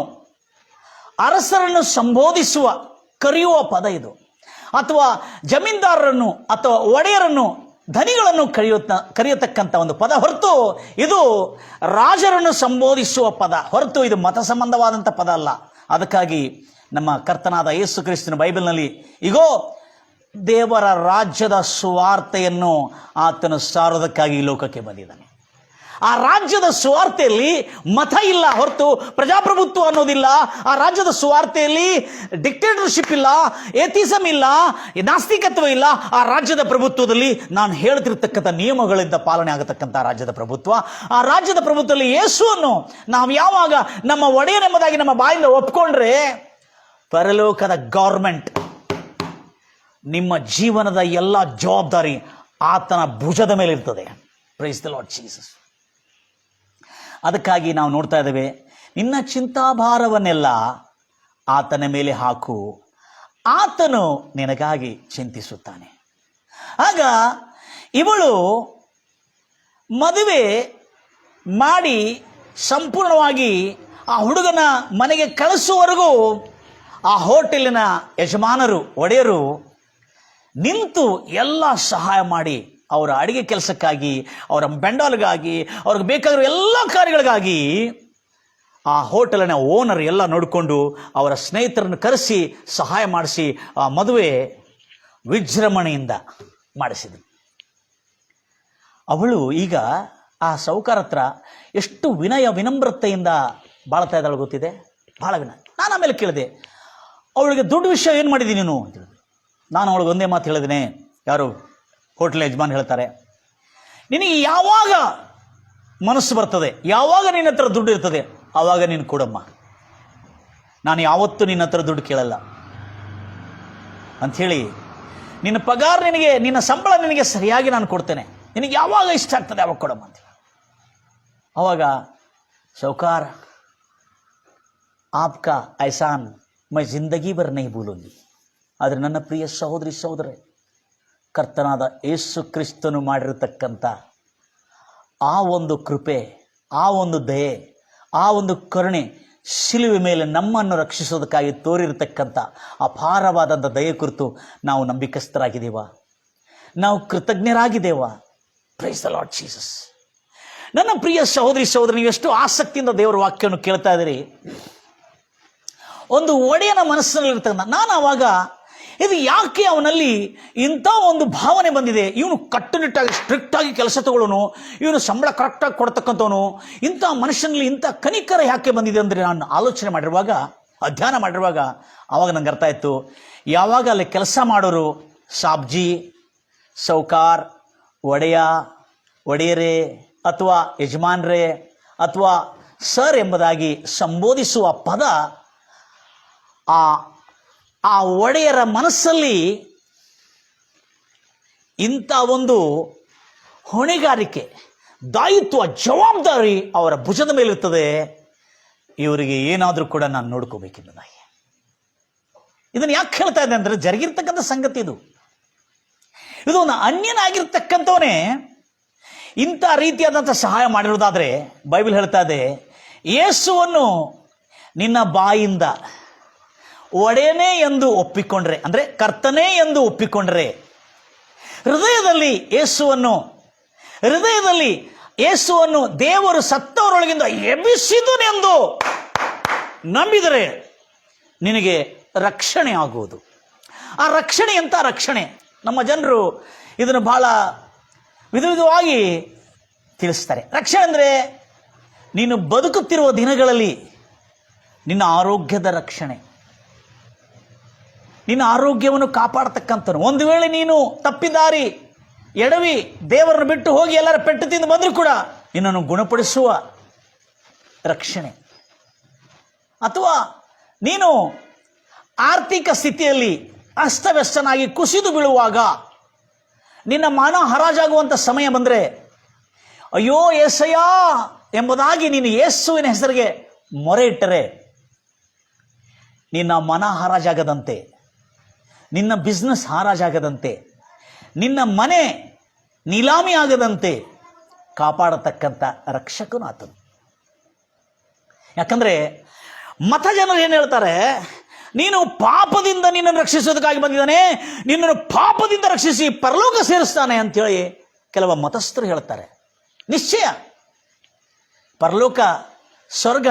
ಅರಸರನ್ನು ಸಂಬೋಧಿಸುವ ಕರೆಯುವ ಪದ ಇದು. ಅಥವಾ ಜಮೀನ್ದಾರರನ್ನು ಅಥವಾ ಒಡೆಯರನ್ನು, ಧನಿಗಳನ್ನು ಕರೆಯತಕ್ಕಂಥ ಒಂದು ಪದ ಹೊರತು ಇದು ರಾಜರನ್ನು ಸಂಬೋಧಿಸುವ ಪದ ಹೊರತು ಇದು ಮತ ಸಂಬಂಧವಾದಂಥ ಪದ ಅಲ್ಲ. ಅದಕ್ಕಾಗಿ ನಮ್ಮ ಕರ್ತನಾದ ಯೇಸು ಕ್ರಿಸ್ತನ ಬೈಬಲ್ನಲ್ಲಿ ಇಗೋ ದೇವರ ರಾಜ್ಯದ ಸುವಾರ್ತೆಯನ್ನು ಆತನು ಸಾರೋದಕ್ಕಾಗಿ ಈ ಲೋಕಕ್ಕೆ ಬಂದಿದ್ದಾನೆ. ಆ ರಾಜ್ಯದ ಸುವಾರ್ತೆಯಲ್ಲಿ ಮತ ಇಲ್ಲ ಹೊರತು ಪ್ರಜಾಪ್ರಭುತ್ವ ಅನ್ನೋದಿಲ್ಲ. ಆ ರಾಜ್ಯದ ಸುವಾರ್ತೆಯಲ್ಲಿ ಡಿಕ್ಟೇಟರ್ಶಿಪ್ ಇಲ್ಲ, ಏಥಿಸಮ್ ಇಲ್ಲ, ನಾಸ್ತಿಕತ್ವ ಇಲ್ಲ. ಆ ರಾಜ್ಯದ ಪ್ರಭುತ್ವದಲ್ಲಿ ನಾನು ಹೇಳ್ತಿರ್ತಕ್ಕಂಥ ನಿಯಮಗಳಿಂದ ಪಾಲನೆ ಆಗತಕ್ಕಂಥ ರಾಜ್ಯದ ಪ್ರಭುತ್ವ. ಆ ರಾಜ್ಯದ ಪ್ರಭುತ್ವದಲ್ಲಿ ಯೇಸುವನ್ನು ನಾವು ಯಾವಾಗ ನಮ್ಮ ಒಡೆಯನೆಂಬುದಾಗಿ ನಮ್ಮ ಬಾಯಿಂದ ಒಪ್ಕೊಂಡ್ರೆ ಪರಲೋಕದ ಗೌರ್ಮೆಂಟ್, ನಿಮ್ಮ ಜೀವನದ ಎಲ್ಲ ಜವಾಬ್ದಾರಿ ಆತನ ಭುಜದ ಮೇಲೆ ಇರ್ತದೆ. Price the Lord Jesus. ಅದಕ್ಕಾಗಿ ನಾವು ನೋಡ್ತಾ ಇದ್ದೇವೆ, ನಿನ್ನ ಚಿಂತಾಭಾರವನ್ನೆಲ್ಲ ಆತನ ಮೇಲೆ ಹಾಕು, ಆತನು ನಿನಗಾಗಿ ಚಿಂತಿಸುತ್ತಾನೆ. ಆಗ ಇವಳು ಮದುವೆ ಮಾಡಿ ಸಂಪೂರ್ಣವಾಗಿ ಆ ಹುಡುಗನ ಮನೆಗೆ ಕಳಿಸುವವರೆಗೂ ಆ ಹೋಟೆಲಿನ ಯಜಮಾನರು, ಒಡೆಯರು ನಿಂತು ಎಲ್ಲ ಸಹಾಯ ಮಾಡಿ ಅವರ ಅಡಿಗೆ ಕೆಲಸಕ್ಕಾಗಿ, ಅವರ ಬೆಂಡಾಲ್ಗಾಗಿ, ಅವ್ರಿಗೆ ಬೇಕಾಗಿರೋ ಎಲ್ಲ ಕಾರ್ಯಗಳಿಗಾಗಿ ಆ ಹೋಟೆಲಿನ ಓನರ್ ಎಲ್ಲ ನೋಡಿಕೊಂಡು ಅವರ ಸ್ನೇಹಿತರನ್ನು ಕರೆಸಿ ಸಹಾಯ ಮಾಡಿಸಿ ಆ ಮದುವೆ ವಿಜೃಂಭಣೆಯಿಂದ ಮಾಡಿಸಿದ್ರು. ಅವಳು ಈಗ ಆ ಸಾಹುಕಾರ ಹತ್ರ ಎಷ್ಟು ವಿನಯ ವಿನಮ್ರತೆಯಿಂದ ಬಾಳ್ತಾ ಇದ್ದಾಳೆ ಗೊತ್ತಿದೆ, ಭಾಳ ವಿನಯ. ನಾನು ಆಮೇಲೆ ಕೇಳಿದೆ, ಅವಳಿಗೆ ದುಡ್ಡು ವಿಷಯ ಏನು ಮಾಡಿದ್ದೀನಿ ನೀನು ಅಂತ ಹೇಳಿದೆ. ನಾನು ಅವಳಿಗೆ ಒಂದೇ ಮಾತು ಹೇಳಿದ್ದೀನಿ, ಯಾರು ಹೋಟೆಲ್ ಯಜಮಾನ್ ಹೇಳ್ತಾರೆ, ನಿನಗೆ ಯಾವಾಗ ಮನಸ್ಸು ಬರ್ತದೆ, ಯಾವಾಗ ನಿನ್ನ ಹತ್ರ ದುಡ್ಡು ಇರ್ತದೆ ಆವಾಗ ನೀನು ಕೊಡಮ್ಮ, ನಾನು ಯಾವತ್ತೂ ನಿನ್ನ ಹತ್ರ ದುಡ್ಡು ಕೇಳಲ್ಲ ಅಂಥೇಳಿ, ನಿನ್ನ ಪಗಾರ ನಿನಗೆ, ನಿನ್ನ ಸಂಬಳ ನಿನಗೆ ಸರಿಯಾಗಿ ನಾನು ಕೊಡ್ತೇನೆ, ನಿನಗೆ ಯಾವಾಗ ಇಷ್ಟ ಆಗ್ತದೆ ಯಾವಾಗ ಕೊಡಮ್ಮ ಅಂತ. ಆವಾಗ ಸಾಹುಕಾರ, ಆಪ್ಕಾ ಐಸಾನ್ ಮೈ ಜಿಂದಗಿ ಭರ್ ನಹೀ ಭೂಲೂಂಗಿ. ಆದರೆ ನನ್ನ ಪ್ರಿಯ ಸಹೋದರಿ ಸಹೋದರೇ, ಕರ್ತನಾದ ಯೇಸು ಕ್ರಿಸ್ತನು ಮಾಡಿರತಕ್ಕಂಥ ಆ ಒಂದು ಕೃಪೆ, ಆ ಒಂದು ದಯೆ, ಆ ಒಂದು ಕರುಣೆ, ಶಿಲುವೆ ಮೇಲೆ ನಮ್ಮನ್ನು ರಕ್ಷಿಸೋದಕ್ಕಾಗಿ ತೋರಿರತಕ್ಕಂಥ ಅಪಾರವಾದಂಥ ದಯೆ ಕುರಿತು ನಾವು ನಂಬಿಕಸ್ಥರಾಗಿದ್ದೇವ, ನಾವು ಕೃತಜ್ಞರಾಗಿದ್ದೇವ. Praise the Lord Jesus. ನನ್ನ ಪ್ರಿಯ ಸಹೋದರಿ ಸಹೋದರಿ, ನೀವು ಎಷ್ಟು ಆಸಕ್ತಿಯಿಂದ ದೇವರ ವಾಕ್ಯವನ್ನು ಕೇಳ್ತಾ ಇದ್ದೀರಿ. ಒಂದು ಒಡೆಯನ ಮನಸ್ಸಿನಲ್ಲಿರ್ತಕ್ಕಂಥ, ನಾನು ಆವಾಗ ಇದು ಯಾಕೆ ಅವನಲ್ಲಿ ಇಂಥ ಒಂದು ಭಾವನೆ ಬಂದಿದೆ, ಇವನು ಕಟ್ಟುನಿಟ್ಟಾಗಿ ಸ್ಟ್ರಿಕ್ಟಾಗಿ ಕೆಲಸ ತಗೊಳ್ಳೋನು, ಇವನು ಸಂಬಳ ಕರೆಕ್ಟಾಗಿ ಕೊಡ್ತಕ್ಕಂಥವನು, ಇಂಥ ಮನುಷ್ಯನಲ್ಲಿ ಇಂಥ ಕನಿಕರ ಯಾಕೆ ಬಂದಿದೆ ಅಂದರೆ ನಾನು ಆಲೋಚನೆ ಮಾಡಿರುವಾಗ, ಅಧ್ಯಯನ ಮಾಡಿರುವಾಗ ಆವಾಗ ನಂಗೆ ಅರ್ಥ ಆಯಿತು. ಯಾವಾಗ ಅಲ್ಲಿ ಕೆಲಸ ಮಾಡೋರು ಸಾಬ್ಜಿ, ಸಾಹುಕಾರ್, ಒಡೆಯರೇ ಅಥವಾ ಯಜಮಾನ್ರೇ ಅಥವಾ ಸರ್ ಎಂಬುದಾಗಿ ಸಂಬೋಧಿಸುವ ಪದ ಆ ಒಡೆಯರ ಮನಸ್ಸಲ್ಲಿ ಇಂಥ ಒಂದು ಹೊಣೆಗಾರಿಕೆ, ದಾಯಿತ್ವ, ಜವಾಬ್ದಾರಿ ಅವರ ಭುಜದ ಮೇಲಿರ್ತದೆ. ಇವರಿಗೆ ಏನಾದರೂ ಕೂಡ ನಾನು ನೋಡ್ಕೋಬೇಕೆಂಬುದಾಗಿ. ಇದನ್ನು ಯಾಕೆ ಹೇಳ್ತಾ ಇದ್ದೆ ಅಂದರೆ, ಜರುಗಿರ್ತಕ್ಕಂಥ ಸಂಗತಿ ಇದು. ಇದು ಒಂದು ಅನ್ಯನಾಗಿರ್ತಕ್ಕಂಥವನೇ ಇಂಥ ರೀತಿಯಾದಂಥ ಸಹಾಯ ಮಾಡಿರೋದಾದರೆ ಬೈಬಲ್ ಹೇಳ್ತಾ ಇದೆ, ಯೇಸುವನ್ನು ನಿನ್ನ ಬಾಯಿಂದ ಒಡೆಯನೇ ಎಂದು ಒಪ್ಪಿಕೊಂಡ್ರೆ, ಅಂದರೆ ಕರ್ತನೇ ಎಂದು ಒಪ್ಪಿಕೊಂಡ್ರೆ, ಹೃದಯದಲ್ಲಿ ಯೇಸುವನ್ನು ದೇವರು ಸತ್ತವರೊಳಗಿಂದ ಎಬ್ಬಿಸಿದನೆಂದು ನಂಬಿದರೆ ನಿನಗೆ ರಕ್ಷಣೆ ಆಗುವುದು. ಆ ರಕ್ಷಣೆ ಎಂಥ ರಕ್ಷಣೆ? ನಮ್ಮ ಜನರು ಇದನ್ನು ಬಹಳ ವಿಧವಾಗಿ ತಿಳಿಸ್ತಾರೆ. ರಕ್ಷಣೆ ಅಂದರೆ ನೀನು ಬದುಕುತ್ತಿರುವ ದಿನಗಳಲ್ಲಿ ನಿನ್ನ ಆರೋಗ್ಯದ ರಕ್ಷಣೆ, ನಿನ್ನ ಆರೋಗ್ಯವನ್ನು ಕಾಪಾಡತಕ್ಕಂಥನು. ಒಂದು ವೇಳೆ ನೀನು ತಪ್ಪಿದಾರಿ ಎಡವಿ ದೇವರನ್ನು ಬಿಟ್ಟು ಹೋಗಿ ಎಲ್ಲರ ಪೆಟ್ಟು ತಿಂದು ಬಂದರೂ ಕೂಡ ನಿನ್ನನ್ನು ಗುಣಪಡಿಸುವ ರಕ್ಷಣೆ. ಅಥವಾ ನೀನು ಆರ್ಥಿಕ ಸ್ಥಿತಿಯಲ್ಲಿ ಅಸ್ತವ್ಯಸ್ತನಾಗಿ ಕುಸಿದು ಬೀಳುವಾಗ ನಿನ್ನ ಮಾನ ಹರಾಜಾಗುವಂಥ ಸಮಯ ಬಂದರೆ, ಅಯ್ಯೋ ಏಸಯ್ಯ ಎಂಬುದಾಗಿ ನೀನು ಯೇಸುವಿನ ಹೆಸರಿಗೆ ಮೊರೆ ಇಟ್ಟರೆ ನಿನ್ನ ಮನ ಹರಾಜಾಗದಂತೆ, ನಿನ್ನ ಬಿಸ್ನೆಸ್ ಹಾರಾಜಾಗದಂತೆ, ನಿನ್ನ ಮನೆ ನೀಲಾಮಿ ಆಗದಂತೆ ಕಾಪಾಡತಕ್ಕಂಥ ರಕ್ಷಕನು ಆತನು. ಯಾಕಂದರೆ ಮತ ಜನರು ಏನು ಹೇಳ್ತಾರೆ, ನೀನು ಪಾಪದಿಂದ ನಿನ್ನನ್ನು ರಕ್ಷಿಸೋದಕ್ಕಾಗಿ ಬಂದಿದ್ದಾನೆ, ನಿನ್ನನ್ನು ಪಾಪದಿಂದ ರಕ್ಷಿಸಿ ಪರಲೋಕ ಸೇರಿಸ್ತಾನೆ ಅಂತೇಳಿ ಕೆಲವು ಮತಸ್ಥರು ಹೇಳ್ತಾರೆ. ನಿಶ್ಚಯ ಪರಲೋಕ, ಸ್ವರ್ಗ,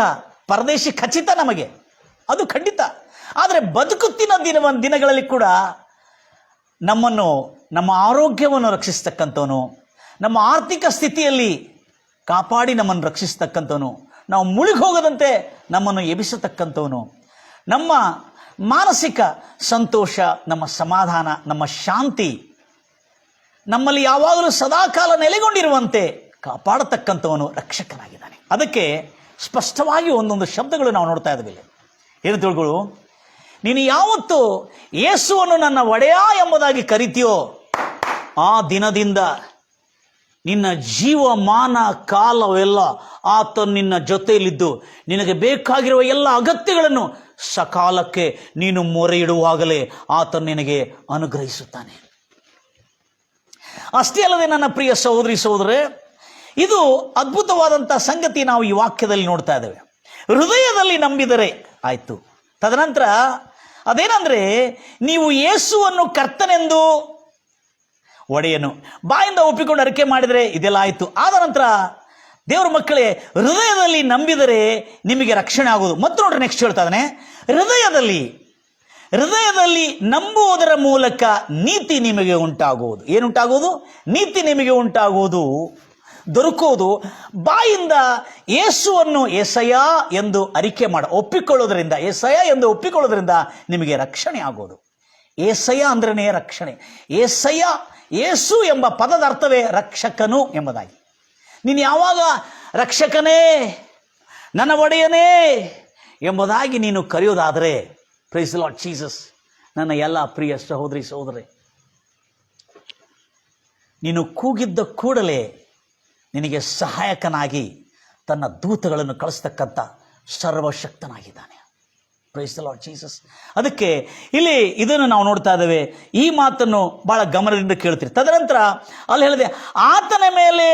ಪರದೇಶಿ ಖಚಿತ ನಮಗೆ, ಅದು ಖಂಡಿತ. ಆದರೆ ಬದುಕುತ್ತಿನ ದಿನಗಳಲ್ಲಿ ಕೂಡ ನಮ್ಮನ್ನು, ನಮ್ಮ ಆರೋಗ್ಯವನ್ನು ರಕ್ಷಿಸ್ತಕ್ಕಂಥವನು, ನಮ್ಮ ಆರ್ಥಿಕ ಸ್ಥಿತಿಯಲ್ಲಿ ಕಾಪಾಡಿ ನಮ್ಮನ್ನು ರಕ್ಷಿಸ್ತಕ್ಕಂಥವನು, ನಾವು ಮುಳುಗಿ ಹೋಗದಂತೆ ನಮ್ಮನ್ನು ಎಬ್ಬಿಸತಕ್ಕಂಥವನು, ನಮ್ಮ ಮಾನಸಿಕ ಸಂತೋಷ, ನಮ್ಮ ಸಮಾಧಾನ, ನಮ್ಮ ಶಾಂತಿ ನಮ್ಮಲ್ಲಿ ಯಾವಾಗಲೂ ಸದಾಕಾಲ ನೆಲೆಗೊಂಡಿರುವಂತೆ ಕಾಪಾಡತಕ್ಕಂಥವನು ರಕ್ಷಕನಾಗಿದ್ದಾನೆ. ಅದಕ್ಕೆ ಸ್ಪಷ್ಟವಾಗಿ ಒಂದೊಂದು ಶಬ್ದಗಳು ನಾವು ನೋಡ್ತಾ ಇದ್ದೀವಿ. ಏನು ತಿಳ್ಗಳು? ನೀನು ಯಾವತ್ತು ಯೇಸುವನ್ನು ನನ್ನ ಒಡೆಯ ಎಂಬುದಾಗಿ ಕರಿತೀಯೋ ಆ ದಿನದಿಂದ ನಿನ್ನ ಜೀವಮಾನ ಕಾಲವೆಲ್ಲ ಆತ ನಿನ್ನ ಜೊತೆಯಲ್ಲಿದ್ದು ನಿನಗೆ ಬೇಕಾಗಿರುವ ಎಲ್ಲ ಅಗತ್ಯಗಳನ್ನು ಸಕಾಲಕ್ಕೆ ನೀನು ಮೊರೆ ಇಡುವಾಗಲೇ ಆತ ನಿನಗೆ ಅನುಗ್ರಹಿಸುತ್ತಾನೆ. ಅಷ್ಟೇ ಅಲ್ಲದೆ ನನ್ನ ಪ್ರಿಯ ಸಹೋದರಿ ಸಹೋದರೇ, ಇದು ಅದ್ಭುತವಾದಂಥ ಸಂಗತಿ ನಾವು ಈ ವಾಕ್ಯದಲ್ಲಿ ನೋಡ್ತಾ ಇದ್ದೇವೆ. ಹೃದಯದಲ್ಲಿ ನಂಬಿದರೆ ಆಯಿತು. ತದನಂತರ ಅದೇನಂದ್ರೆ, ನೀವು ಯೇಸುವನ್ನು ಕರ್ತನೆಂದು, ಒಡೆಯನು ಬಾಯಿಂದ ಒಪ್ಪಿಕೊಂಡು ಅರಿಕೆ ಮಾಡಿದರೆ ಇದೆಲ್ಲ ಆಯಿತು. ಆದ ನಂತರ ದೇವರ ಮಕ್ಕಳೇ, ಹೃದಯದಲ್ಲಿ ನಂಬಿದರೆ ನಿಮಗೆ ರಕ್ಷಣೆ ಆಗುವುದು. ಮತ್ತು ನೋಡ್ರಿ, ನೆಕ್ಸ್ಟ್ ಹೇಳ್ತಾ ಇದ್ದಾನೆ, ಹೃದಯದಲ್ಲಿ ನಂಬುವುದರ ಮೂಲಕ ನೀತಿ ನಿಮಗೆ ಉಂಟಾಗುವುದು. ಏನುಂಟಾಗುವುದು? ನೀತಿ ನಿಮಗೆ ಉಂಟಾಗುವುದು, ದೊರಕುವುದು. ಬಾಯಿಂದ ಯೇಸುವನ್ನು ಯೆಸಯ್ಯ ಎಂದು ಅರಿಕೆ ಒಪ್ಪಿಕೊಳ್ಳೋದ್ರಿಂದ, ಯೆಸಯ್ಯ ಎಂದು ಒಪ್ಪಿಕೊಳ್ಳೋದ್ರಿಂದ ನಿಮಗೆ ರಕ್ಷಣೆ ಆಗೋದು. ಯೆಸಯ್ಯ ಅಂದ್ರೇ ರಕ್ಷಣೆ. ಯೆಸಯ್ಯ, ಯೇಸು ಎಂಬ ಪದದ ಅರ್ಥವೇ ರಕ್ಷಕನು ಎಂಬುದಾಗಿ. ನೀನು ಯಾವಾಗ ರಕ್ಷಕನೇ, ನನ್ನ ಒಡೆಯನೇ ಎಂಬುದಾಗಿ ನೀನು ಕರೆಯೋದಾದರೆ, ಪ್ರೈಸ್ ಲಾರ್ಡ್ ಜೀಸಸ್, ನನ್ನ ಎಲ್ಲ ಪ್ರಿಯ ಸಹೋದರಿ ಸಹೋದರೇ, ನೀನು ಕೂಗಿದ್ದ ಕೂಡಲೇ ನಿನಗೆ ಸಹಾಯಕನಾಗಿ ತನ್ನ ದೂತಗಳನ್ನು ಕಳಿಸ್ತಕ್ಕಂಥ ಸರ್ವಶಕ್ತನಾಗಿದ್ದಾನೆ. Praise the Lord Jesus. ಅದಕ್ಕೆ ಇಲ್ಲಿ ಇದನ್ನು ನಾವು ನೋಡ್ತಾ ಇದ್ದೇವೆ. ಈ ಮಾತನ್ನು ಬಹಳ ಗಮನದಿಂದ ಕೇಳ್ತೀರಿ. ತದನಂತರ ಅಲ್ಲಿ ಹೇಳಿದೆ, ಆತನ ಮೇಲೆ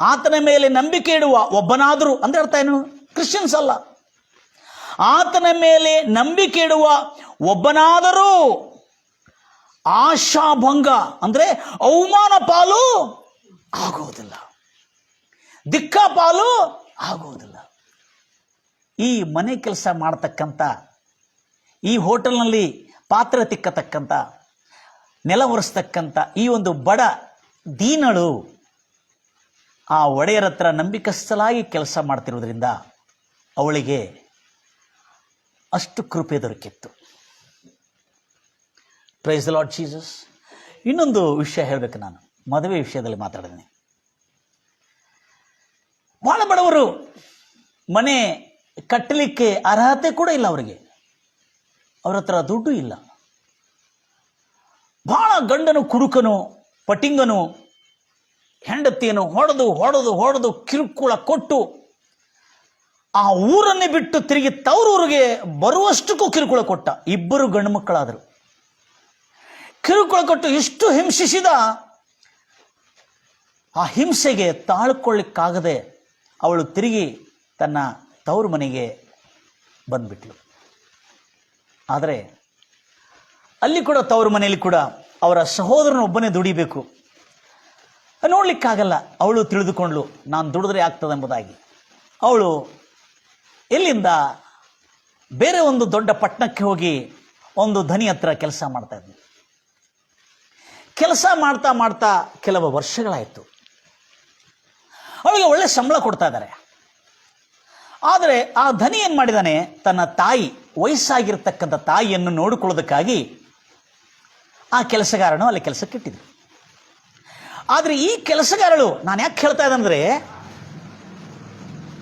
ಆತನ ಮೇಲೆ ನಂಬಿಕೆ ಇಡುವ ಒಬ್ಬನಾದರೂ, ಅಂದ್ರೆ ಅರ್ಥ ಏನು? ಕ್ರಿಶ್ಚಿಯನ್ಸ್ ಅಲ್ಲ. ಆತನ ಮೇಲೆ ನಂಬಿಕೆ ಇಡುವ ಒಬ್ಬನಾದರೂ ಆಶಾಭಂಗ ಅಂದ್ರೆ ಅವಮಾನ ಪಾಲು ಆಗುವುದಿಲ್ಲ, ದಿಕ್ಕಾಪಾಲು ಆಗುವುದಿಲ್ಲ. ಈ ಮನೆ ಕೆಲಸ ಮಾಡತಕ್ಕಂಥ, ಈ ಹೋಟೆಲ್ನಲ್ಲಿ ಪಾತ್ರೆ ತಿಕ್ಕತಕ್ಕಂಥ, ನೆಲ ಒರೆಸ್ತಕ್ಕಂಥ ಈ ಒಂದು ಬಡ ದೀನಳು ಆ ಒಡೆಯರ ಹತ್ರ ನಂಬಿಕಸ್ಥಲಾಗಿ ಕೆಲಸ ಮಾಡ್ತಿರೋದ್ರಿಂದ ಅವಳಿಗೆ ಅಷ್ಟು ಕೃಪೆ ದೊರಕಿತ್ತು. Praise the Lord Jesus. ಇನ್ನೊಂದು ವಿಷಯ ಹೇಳಬೇಕು, ನಾನು ಮದುವೆ ವಿಷಯದಲ್ಲಿ ಮಾತಾಡಿದ್ದೀನಿ. ಬಹಳ ಬಡವರು, ಮನೆ ಕಟ್ಟಲಿಕ್ಕೆ ಅರ್ಹತೆ ಕೂಡ ಇಲ್ಲ ಅವರಿಗೆ, ಅವ್ರ ಹತ್ರ ದುಡ್ಡು ಇಲ್ಲ. ಬಹಳ ಗಂಡನು ಕುಡುಕನು, ಪಟಿಂಗನು, ಹೆಂಡತಿಯನ್ನು ಹೊಡೆದು ಕಿರುಕುಳ ಕೊಟ್ಟು ಆ ಊರನ್ನೇ ಬಿಟ್ಟು ತಿರುಗಿ ತವರೂರಿಗೆ ಬರುವಷ್ಟಕ್ಕೂ ಕಿರುಕುಳ ಕೊಟ್ಟ. ಇಬ್ಬರು ಗಂಡು ಮಕ್ಕಳಾದರು. ಕಿರುಕುಳ ಕೊಟ್ಟು ಇಷ್ಟು ಹಿಂಸಿಸಿದ, ಆ ಹಿಂಸೆಗೆ ತಾಳ್ಕೊಳ್ಳಿಕ್ಕಾಗದೆ ಅವಳು ತಿರುಗಿ ತನ್ನ ತವರು ಮನೆಗೆ ಬಂದ್ಬಿಟ್ಲು. ಆದರೆ ಅಲ್ಲಿ ಕೂಡ ತವರು ಮನೆಯಲ್ಲಿ ಕೂಡ ಅವರ ಸಹೋದರನೊಬ್ಬನೇ ದುಡಿಬೇಕು. ನೋಡ್ಲಿಕ್ಕಾಗಲ್ಲ. ಅವಳು ತಿಳಿದುಕೊಂಡ್ಳು, ನಾನು ದುಡಿದ್ರೆ ಆಗ್ತದೆ ಎಂಬುದಾಗಿ. ಅವಳು ಎಲ್ಲಿಂದ ಬೇರೆ ಒಂದು ದೊಡ್ಡ ಪಟ್ಟಣಕ್ಕೆ ಹೋಗಿ ಒಂದು ಧನಿ ಹತ್ರ ಕೆಲಸ ಮಾಡ್ತಾ ಇದ್ಲು. ಕೆಲಸ ಮಾಡ್ತಾ ಮಾಡ್ತಾ ಕೆಲವು ವರ್ಷಗಳಾಯಿತು. ಅವಳಿಗೆ ಒಳ್ಳೆ ಸಂಬಳ ಕೊಡ್ತಾ ಇದ್ದಾರೆ. ಆದರೆ ಆ ಧನಿ ಏನು ಮಾಡಿದಾನೆ, ತನ್ನ ತಾಯಿ, ವಯಸ್ಸಾಗಿರ್ತಕ್ಕಂಥ ತಾಯಿಯನ್ನು ನೋಡಿಕೊಳ್ಳೋದಕ್ಕಾಗಿ ಆ ಕೆಲಸಗಾರನು ಅಲ್ಲಿ ಕೆಲಸಕ್ಕೆ ಇಟ್ಟಿದ್ರು. ಆದರೆ ಈ ಕೆಲಸಗಾರಳು, ನಾನು ಯಾಕೆ ಹೇಳ್ತಾ ಇದ್ದಂದ್ರೆ,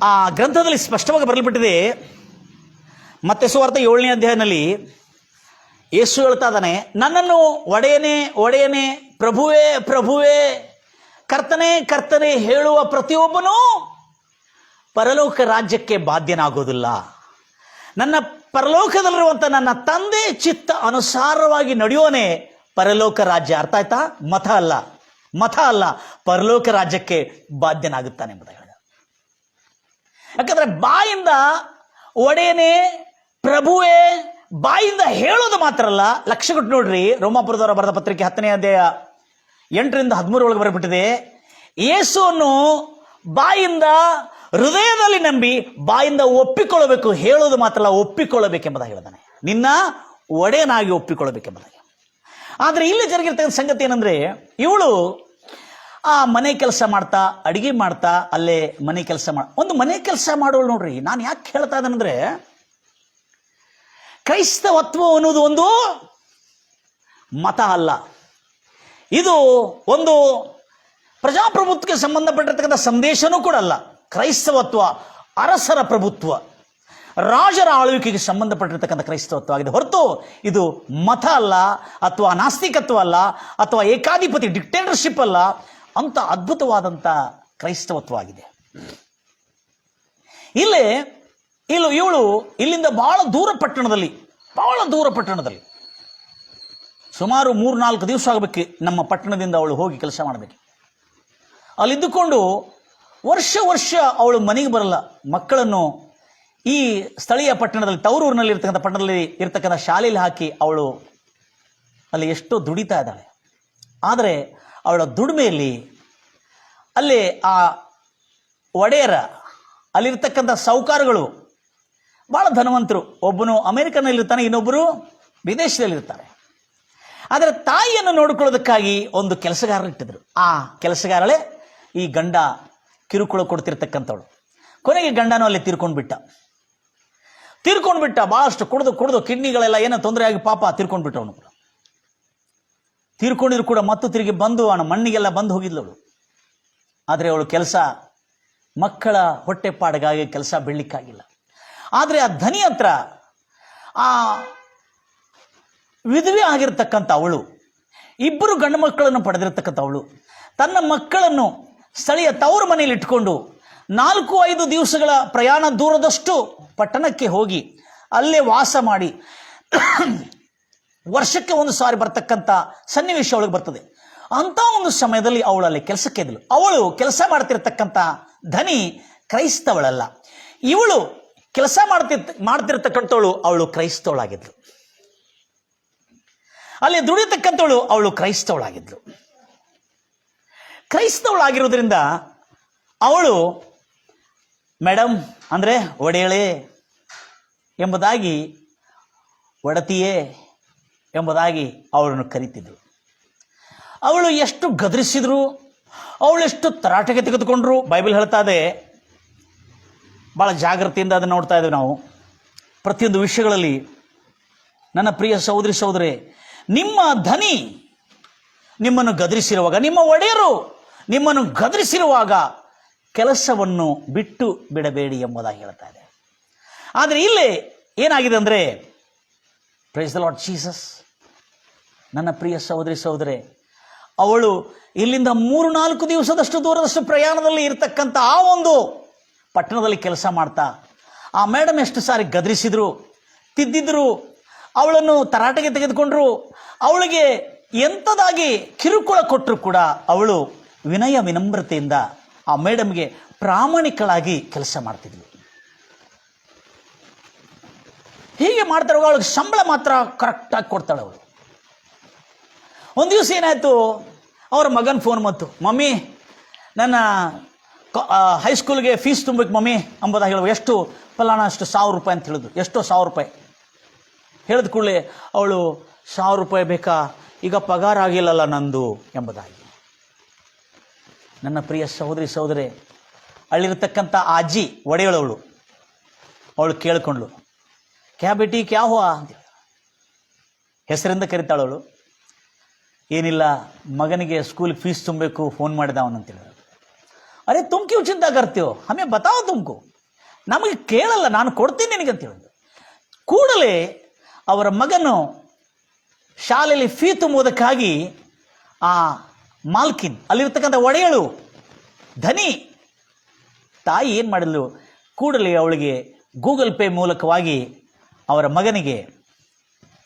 ಆ ಗ್ರಂಥದಲ್ಲಿ ಸ್ಪಷ್ಟವಾಗಿ ಬರಲ್ಬಿಟ್ಟಿದೆ. ಮತ್ತೆ ಸುವಾರ್ತೆ 7ನೇ ಅಧ್ಯಾಯದಲ್ಲಿ ಯೇಸು ಹೇಳ್ತಾ ಇದ್ದಾನೆ, ನನ್ನನ್ನು ಒಡೆಯನೇ ಪ್ರಭುವೇ ಕರ್ತನೆ ಹೇಳುವ ಪ್ರತಿಯೊಬ್ಬನೂ ಪರಲೋಕ ರಾಜ್ಯಕ್ಕೆ ಬಾಧ್ಯನಾಗೋದಿಲ್ಲ. ನನ್ನ ಪರಲೋಕದಲ್ಲಿರುವಂಥ ನನ್ನ ತಂದೆ ಚಿತ್ತ ಅನುಸಾರವಾಗಿ ನಡೆಯೋನೇ ಪರಲೋಕ ರಾಜ್ಯ. ಅರ್ಥ ಆಯ್ತಾ? ಮತ ಅಲ್ಲ, ಮತ ಅಲ್ಲ, ಪರಲೋಕ ರಾಜ್ಯಕ್ಕೆ ಬಾಧ್ಯನಾಗುತ್ತಾನೆ ಎಂಬುದಾಗಿ ಹೇಳಿದ. ಯಾಕಂದ್ರೆ ಬಾಯಿಂದ ಒಡೆಯನೇ, ಪ್ರಭುವೇ, ಬಾಯಿಂದ ಹೇಳೋದು ಮಾತ್ರ ಅಲ್ಲ. ಲಕ್ಷ್ಯ ಕೊಟ್ಟು ನೋಡ್ರಿ, ರೋಮಾಪುರದವರ ಬರೆದ ಪತ್ರಿಕೆ 10ನೇ ಅಧ್ಯಾಯ 8ರಿಂದ 13 ಒಳಗೆ ಬರಬಿಟ್ಟಿದೆ. ಯೇಸುವನ್ನು ಬಾಯಿಂದ, ಹೃದಯದಲ್ಲಿ ನಂಬಿ ಬಾಯಿಂದ ಒಪ್ಪಿಕೊಳ್ಳಬೇಕು. ಹೇಳೋದು ಮಾತ್ರ ಅಲ್ಲ, ಒಪ್ಪಿಕೊಳ್ಳಬೇಕೆಂಬುದಾಗಿ ಹೇಳಿದಾನೆ. ನಿನ್ನ ಒಡೆಯನಾಗಿ ಒಪ್ಪಿಕೊಳ್ಳಬೇಕೆಂಬುದಾಗಿ. ಆದರೆ ಇಲ್ಲಿ ಜರುಗಿರ್ತಕ್ಕಂಥ ಸಂಗತಿ ಏನಂದ್ರೆ, ಇವಳು ಆ ಮನೆ ಕೆಲಸ ಮಾಡ್ತಾ, ಅಡಿಗೆ ಮಾಡ್ತಾ, ಅಲ್ಲೇ ಮನೆ ಕೆಲಸ ಒಂದು ಮನೆ ಕೆಲಸ ಮಾಡೋಳು ನೋಡ್ರಿ. ನಾನು ಯಾಕೆ ಹೇಳ್ತಾ ಇದ್ದೇನೆಂದ್ರೆ, ಕ್ರೈಸ್ತವತ್ವ ಅನ್ನೋದು ಒಂದು ಮತ ಅಲ್ಲ, ಇದು ಒಂದು ಪ್ರಜಾಪ್ರಭುತ್ವಕ್ಕೆ ಸಂಬಂಧಪಟ್ಟಿರ್ತಕ್ಕಂಥ ಸಂದೇಶನೂ ಕೂಡ ಅಲ್ಲ. ಕ್ರೈಸ್ತವತ್ವ ಅರಸರ ಪ್ರಭುತ್ವ, ರಾಜರ ಆಳ್ವಿಕೆಗೆ ಸಂಬಂಧಪಟ್ಟಿರ್ತಕ್ಕಂಥ ಕ್ರೈಸ್ತವತ್ವ ಆಗಿದೆ ಹೊರತು ಇದು ಮತ ಅಲ್ಲ, ಅಥವಾ ನಾಸ್ತಿಕತ್ವ ಅಲ್ಲ, ಅಥವಾ ಏಕಾಧಿಪತಿ ಡಿಕ್ಟೇಟರ್ಶಿಪ್ ಅಲ್ಲ. ಅಂತ ಅದ್ಭುತವಾದಂಥ ಕ್ರೈಸ್ತವತ್ವ ಆಗಿದೆ. ಇವಳು ಇಲ್ಲಿಂದ ಬಹಳ ದೂರ ಪಟ್ಟಣದಲ್ಲಿ ಸುಮಾರು 3-4 ದಿವಸ ಆಗಬೇಕು ನಮ್ಮ ಪಟ್ಟಣದಿಂದ ಅವಳು ಹೋಗಿ ಕೆಲಸ ಮಾಡಬೇಕು. ಅಲ್ಲಿದ್ದುಕೊಂಡು ವರ್ಷ ಅವಳು ಮನೆಗೆ ಬರಲ್ಲ. ಮಕ್ಕಳನ್ನು ಈ ಸ್ಥಳೀಯ ಪಟ್ಟಣದಲ್ಲಿ, ತವರೂರಿನಲ್ಲಿ ಇರ್ತಕ್ಕಂಥ ಪಟ್ಟಣದಲ್ಲಿ ಇರ್ತಕ್ಕಂಥ ಶಾಲೆಯಲ್ಲಿ ಹಾಕಿ ಅವಳು ಅಲ್ಲಿ ಎಷ್ಟೋ ದುಡಿತಾ ಇದ್ದಾಳೆ. ಆದರೆ ಅವಳ ದುಡಿಮೆಯಲ್ಲಿ ಅಲ್ಲಿ ಆ ಒಡೆಯರ, ಅಲ್ಲಿರ್ತಕ್ಕಂಥ ಸಾಹುಕಾರಗಳು ಭಾಳ ಧನವಂತರು. ಒಬ್ಬನು ಅಮೆರಿಕನಲ್ಲಿರ್ತಾನೆ, ಇನ್ನೊಬ್ಬರು ವಿದೇಶದಲ್ಲಿರ್ತಾರೆ. ಆದರೆ ತಾಯಿಯನ್ನು ನೋಡಿಕೊಳ್ಳೋದಕ್ಕಾಗಿ ಒಂದು ಕೆಲಸಗಾರರು ಇಟ್ಟಿದ್ರು. ಆ ಕೆಲಸಗಾರಳೇ ಈ ಗಂಡ ಕಿರುಕುಳ ಕೊಡ್ತಿರ್ತಕ್ಕಂಥವಳು. ಕೊನೆಗೆ ಗಂಡನೂ ಅಲ್ಲಿ ತೀರ್ಕೊಂಡು ಬಿಟ್ಟ. ಭಾಳಷ್ಟು ಕುಡಿದು ಕಿಡ್ನಿಗಳೆಲ್ಲ ಏನೋ ತೊಂದರೆ ಆಗಿ ಪಾಪ ತೀರ್ಕೊಂಡ್ಬಿಟ್ಟ. ಅವನು ಕೂಡ ತೀರ್ಕೊಂಡಿದ್ರು ಕೂಡ ಮತ್ತು ತಿರುಗಿ ಬಂದು ಅವನ ಮಣ್ಣಿಗೆಲ್ಲ ಬಂದು ಹೋಗಿದ್ಲವಳು. ಆದರೆ ಅವಳು ಕೆಲಸ, ಮಕ್ಕಳ ಹೊಟ್ಟೆಪಾಡಿಗಾಗಿ ಕೆಲಸ ಬಿಡಲಿಕ್ಕಾಗಿಲ್ಲ. ಆದರೆ ಆ ಧನಿ ಹತ್ರ, ಆ ವಿಧವೆ ಆಗಿರ್ತಕ್ಕಂಥ ಅವಳು, 2 ಗಂಡು ಮಕ್ಕಳನ್ನು ಪಡೆದಿರ್ತಕ್ಕಂಥ ಅವಳು ತನ್ನ ಮಕ್ಕಳನ್ನು ಸ್ಥಳೀಯ ತವರು ಮನೆಯಲ್ಲಿ ಇಟ್ಕೊಂಡು 4-5 ದಿವಸಗಳ ಪ್ರಯಾಣ ದೂರದಷ್ಟು ಪಟ್ಟಣಕ್ಕೆ ಹೋಗಿ ಅಲ್ಲೇ ವಾಸ ಮಾಡಿ ವರ್ಷಕ್ಕೆ 1 ಸಾರಿ ಬರ್ತಕ್ಕಂಥ ಸನ್ನಿವೇಶ ಅವಳಿಗೆ ಬರ್ತದೆ. ಅಂತ ಒಂದು ಸಮಯದಲ್ಲಿ ಅವಳು ಅಲ್ಲಿ ಕೆಲಸಕ್ಕೆ ಇದ್ಲು. ಅವಳು ಕೆಲಸ ಮಾಡ್ತಿರ್ತಕ್ಕಂಥ ಧನಿ ಕ್ರೈಸ್ತವಳಲ್ಲ. ಇವಳು ಕೆಲಸ ಮಾಡ್ತಿರ್ತಕ್ಕಂಥವಳು ಅವಳು ಕ್ರೈಸ್ತವಳಾಗಿದ್ಲು. ಅಲ್ಲಿ ದುಡಿಯತಕ್ಕಂಥವಳು ಅವಳು ಕ್ರೈಸ್ತವಳಾಗಿದ್ಲು. ಕ್ರೈಸ್ತವಳಾಗಿರೋದ್ರಿಂದ ಅವಳು ಮೇಡಮ್ ಅಂದರೆ ಒಡೆಯಳೇ ಎಂಬುದಾಗಿ, ಒಡತಿಯೇ ಎಂಬುದಾಗಿ ಅವಳನ್ನು ಕರೀತಿದ್ರು. ಅವಳು ಎಷ್ಟು ಗದರಿಸಿದ್ರು, ಅವಳೆಷ್ಟು ತರಾಟೆಗೆ ತೆಗೆದುಕೊಂಡ್ರು. ಬೈಬಲ್ ಹೇಳ್ತಾ ಇದೆ, ಭಾಳ ಜಾಗ್ರತೆಯಿಂದ ಅದನ್ನು ನೋಡ್ತಾ ಇದ್ದೇವೆ ನಾವು ಪ್ರತಿಯೊಂದು ವಿಷಯಗಳಲ್ಲಿ. ನನ್ನ ಪ್ರಿಯ ಸಹೋದರೇ, ನಿಮ್ಮ ಧನಿ ನಿಮ್ಮನ್ನು ಗದರಿಸಿರುವಾಗ, ನಿಮ್ಮ ಒಡೆಯರು ನಿಮ್ಮನ್ನು ಗದರಿಸಿರುವಾಗ ಕೆಲಸವನ್ನು ಬಿಟ್ಟು ಬಿಡಬೇಡಿ ಎಂಬುದಾಗಿ ಹೇಳ್ತಾ ಇದೆ. ಆದರೆ ಇಲ್ಲಿ ಏನಾಗಿದೆ ಅಂದರೆ, ಪ್ರೈಸ್ ದ ಲಾರ್ಡ್ ಜೀಸಸ್, ನನ್ನ ಪ್ರಿಯ ಸಹೋದರೇ, ಅವಳು ಇಲ್ಲಿಂದ 3-4 ದಿವಸದಷ್ಟು ದೂರದಷ್ಟು ಪ್ರಯಾಣದಲ್ಲಿ ಇರತಕ್ಕಂಥ ಆ ಒಂದು ಪಟ್ಟಣದಲ್ಲಿ ಕೆಲಸ ಮಾಡ್ತಾ, ಆ ಮೇಡಮ್ ಎಷ್ಟು ಸಾರಿ ಗದರಿಸಿದ್ರು, ತಿದ್ದಿದ್ರು, ಅವಳನ್ನು ತರಾಟೆಗೆ ತೆಗೆದುಕೊಂಡ್ರು, ಅವಳಿಗೆ ಎಂಥದಾಗಿ ಕಿರುಕುಳ ಕೊಟ್ಟರು ಕೂಡ ಅವಳು ವಿನಯ ವಿನಮ್ರತೆಯಿಂದ ಆ ಮೇಡಮ್ಗೆ ಪ್ರಾಮಾಣಿಕಳಾಗಿ ಕೆಲಸ ಮಾಡ್ತಿದ್ಳು. ಹೀಗೆ ಮಾಡ್ತಾರೋ ಅವಳಿಗೆ ಸಂಬಳ ಮಾತ್ರ ಕರೆಕ್ಟಾಗಿ ಕೊಡ್ತಾಳೆ ಅವಳು. ಒಂದು ದಿವಸ ಏನಾಯಿತು, ಅವರ ಮಗನ ಫೋನ್ ಬಂತು, ಮಮ್ಮಿ ನನ್ನ ಹೈಸ್ಕೂಲ್ಗೆ ಫೀಸ್ ತುಂಬಬೇಕು ಮಮ್ಮಿ ಅಂಬೋದಾಗಿ ಹೇಳುವ. ಎಷ್ಟು ಫಲಾನ ಅಷ್ಟು ₹1000 ಅಂತ ಹೇಳಿದ್ರು. ಎಷ್ಟೋ ₹1000 ಹೇಳಿದ ಕೂಡಲೇ ಅವಳು ₹1000 ಬೇಕಾ, ಈಗ ಪಗಾರ ಆಗಿಲ್ಲಲ್ಲ ನಂದು ಎಂಬುದಾಗಿ. ನನ್ನ ಪ್ರಿಯ ಸಹೋದರಿ, ಅಲ್ಲಿರ್ತಕ್ಕಂಥ ಅಜ್ಜಿ ಒಡೆಯಳವಳು, ಅವಳು ಕೇಳಿಕೊಂಡ್ಳು, ಕ್ಯಾ ಬೇಟಿ ಕ್ಯಾ ಹುವಾ ಅಂತ ಹೆಸರಿಂದ ಕರಿತಾಳವಳು. ಏನಿಲ್ಲ, ಮಗನಿಗೆ ಸ್ಕೂಲ್ಗೆ ಫೀಸ್ ತುಂಬಬೇಕು, ಫೋನ್ ಮಾಡಿದ ಅವನಂತೇಳಿ. ಅರೆ ತುಮ್ ಕ್ಯೂ ಚಿಂತಾ ಕರ್ತೀವೋ, ಹಮೇ ಬತಾವೋ ತುಮಕು, ನಮಗೆ ಕೇಳಲ್ಲ, ನಾನು ಕೊಡ್ತೀನಿ ನಿನಗೆ ಅಂತ ಹೇಳಿದ್ರು. ಕೂಡಲೇ ಅವರ ಮಗನು ಶಾಲೆಯಲ್ಲಿ ಫೀ ತುಂಬುವುದಕ್ಕಾಗಿ ಆ ಮಾಲ್ಕಿನ್, ಅಲ್ಲಿರ್ತಕ್ಕಂಥ ಒಡೆಯಳು ಧನಿ ತಾಯಿ ಏನು ಮಾಡಿದ್ಲು, ಕೂಡಲೇ ಅವಳಿಗೆ ಗೂಗಲ್ ಪೇ ಮೂಲಕವಾಗಿ ಅವರ ಮಗನಿಗೆ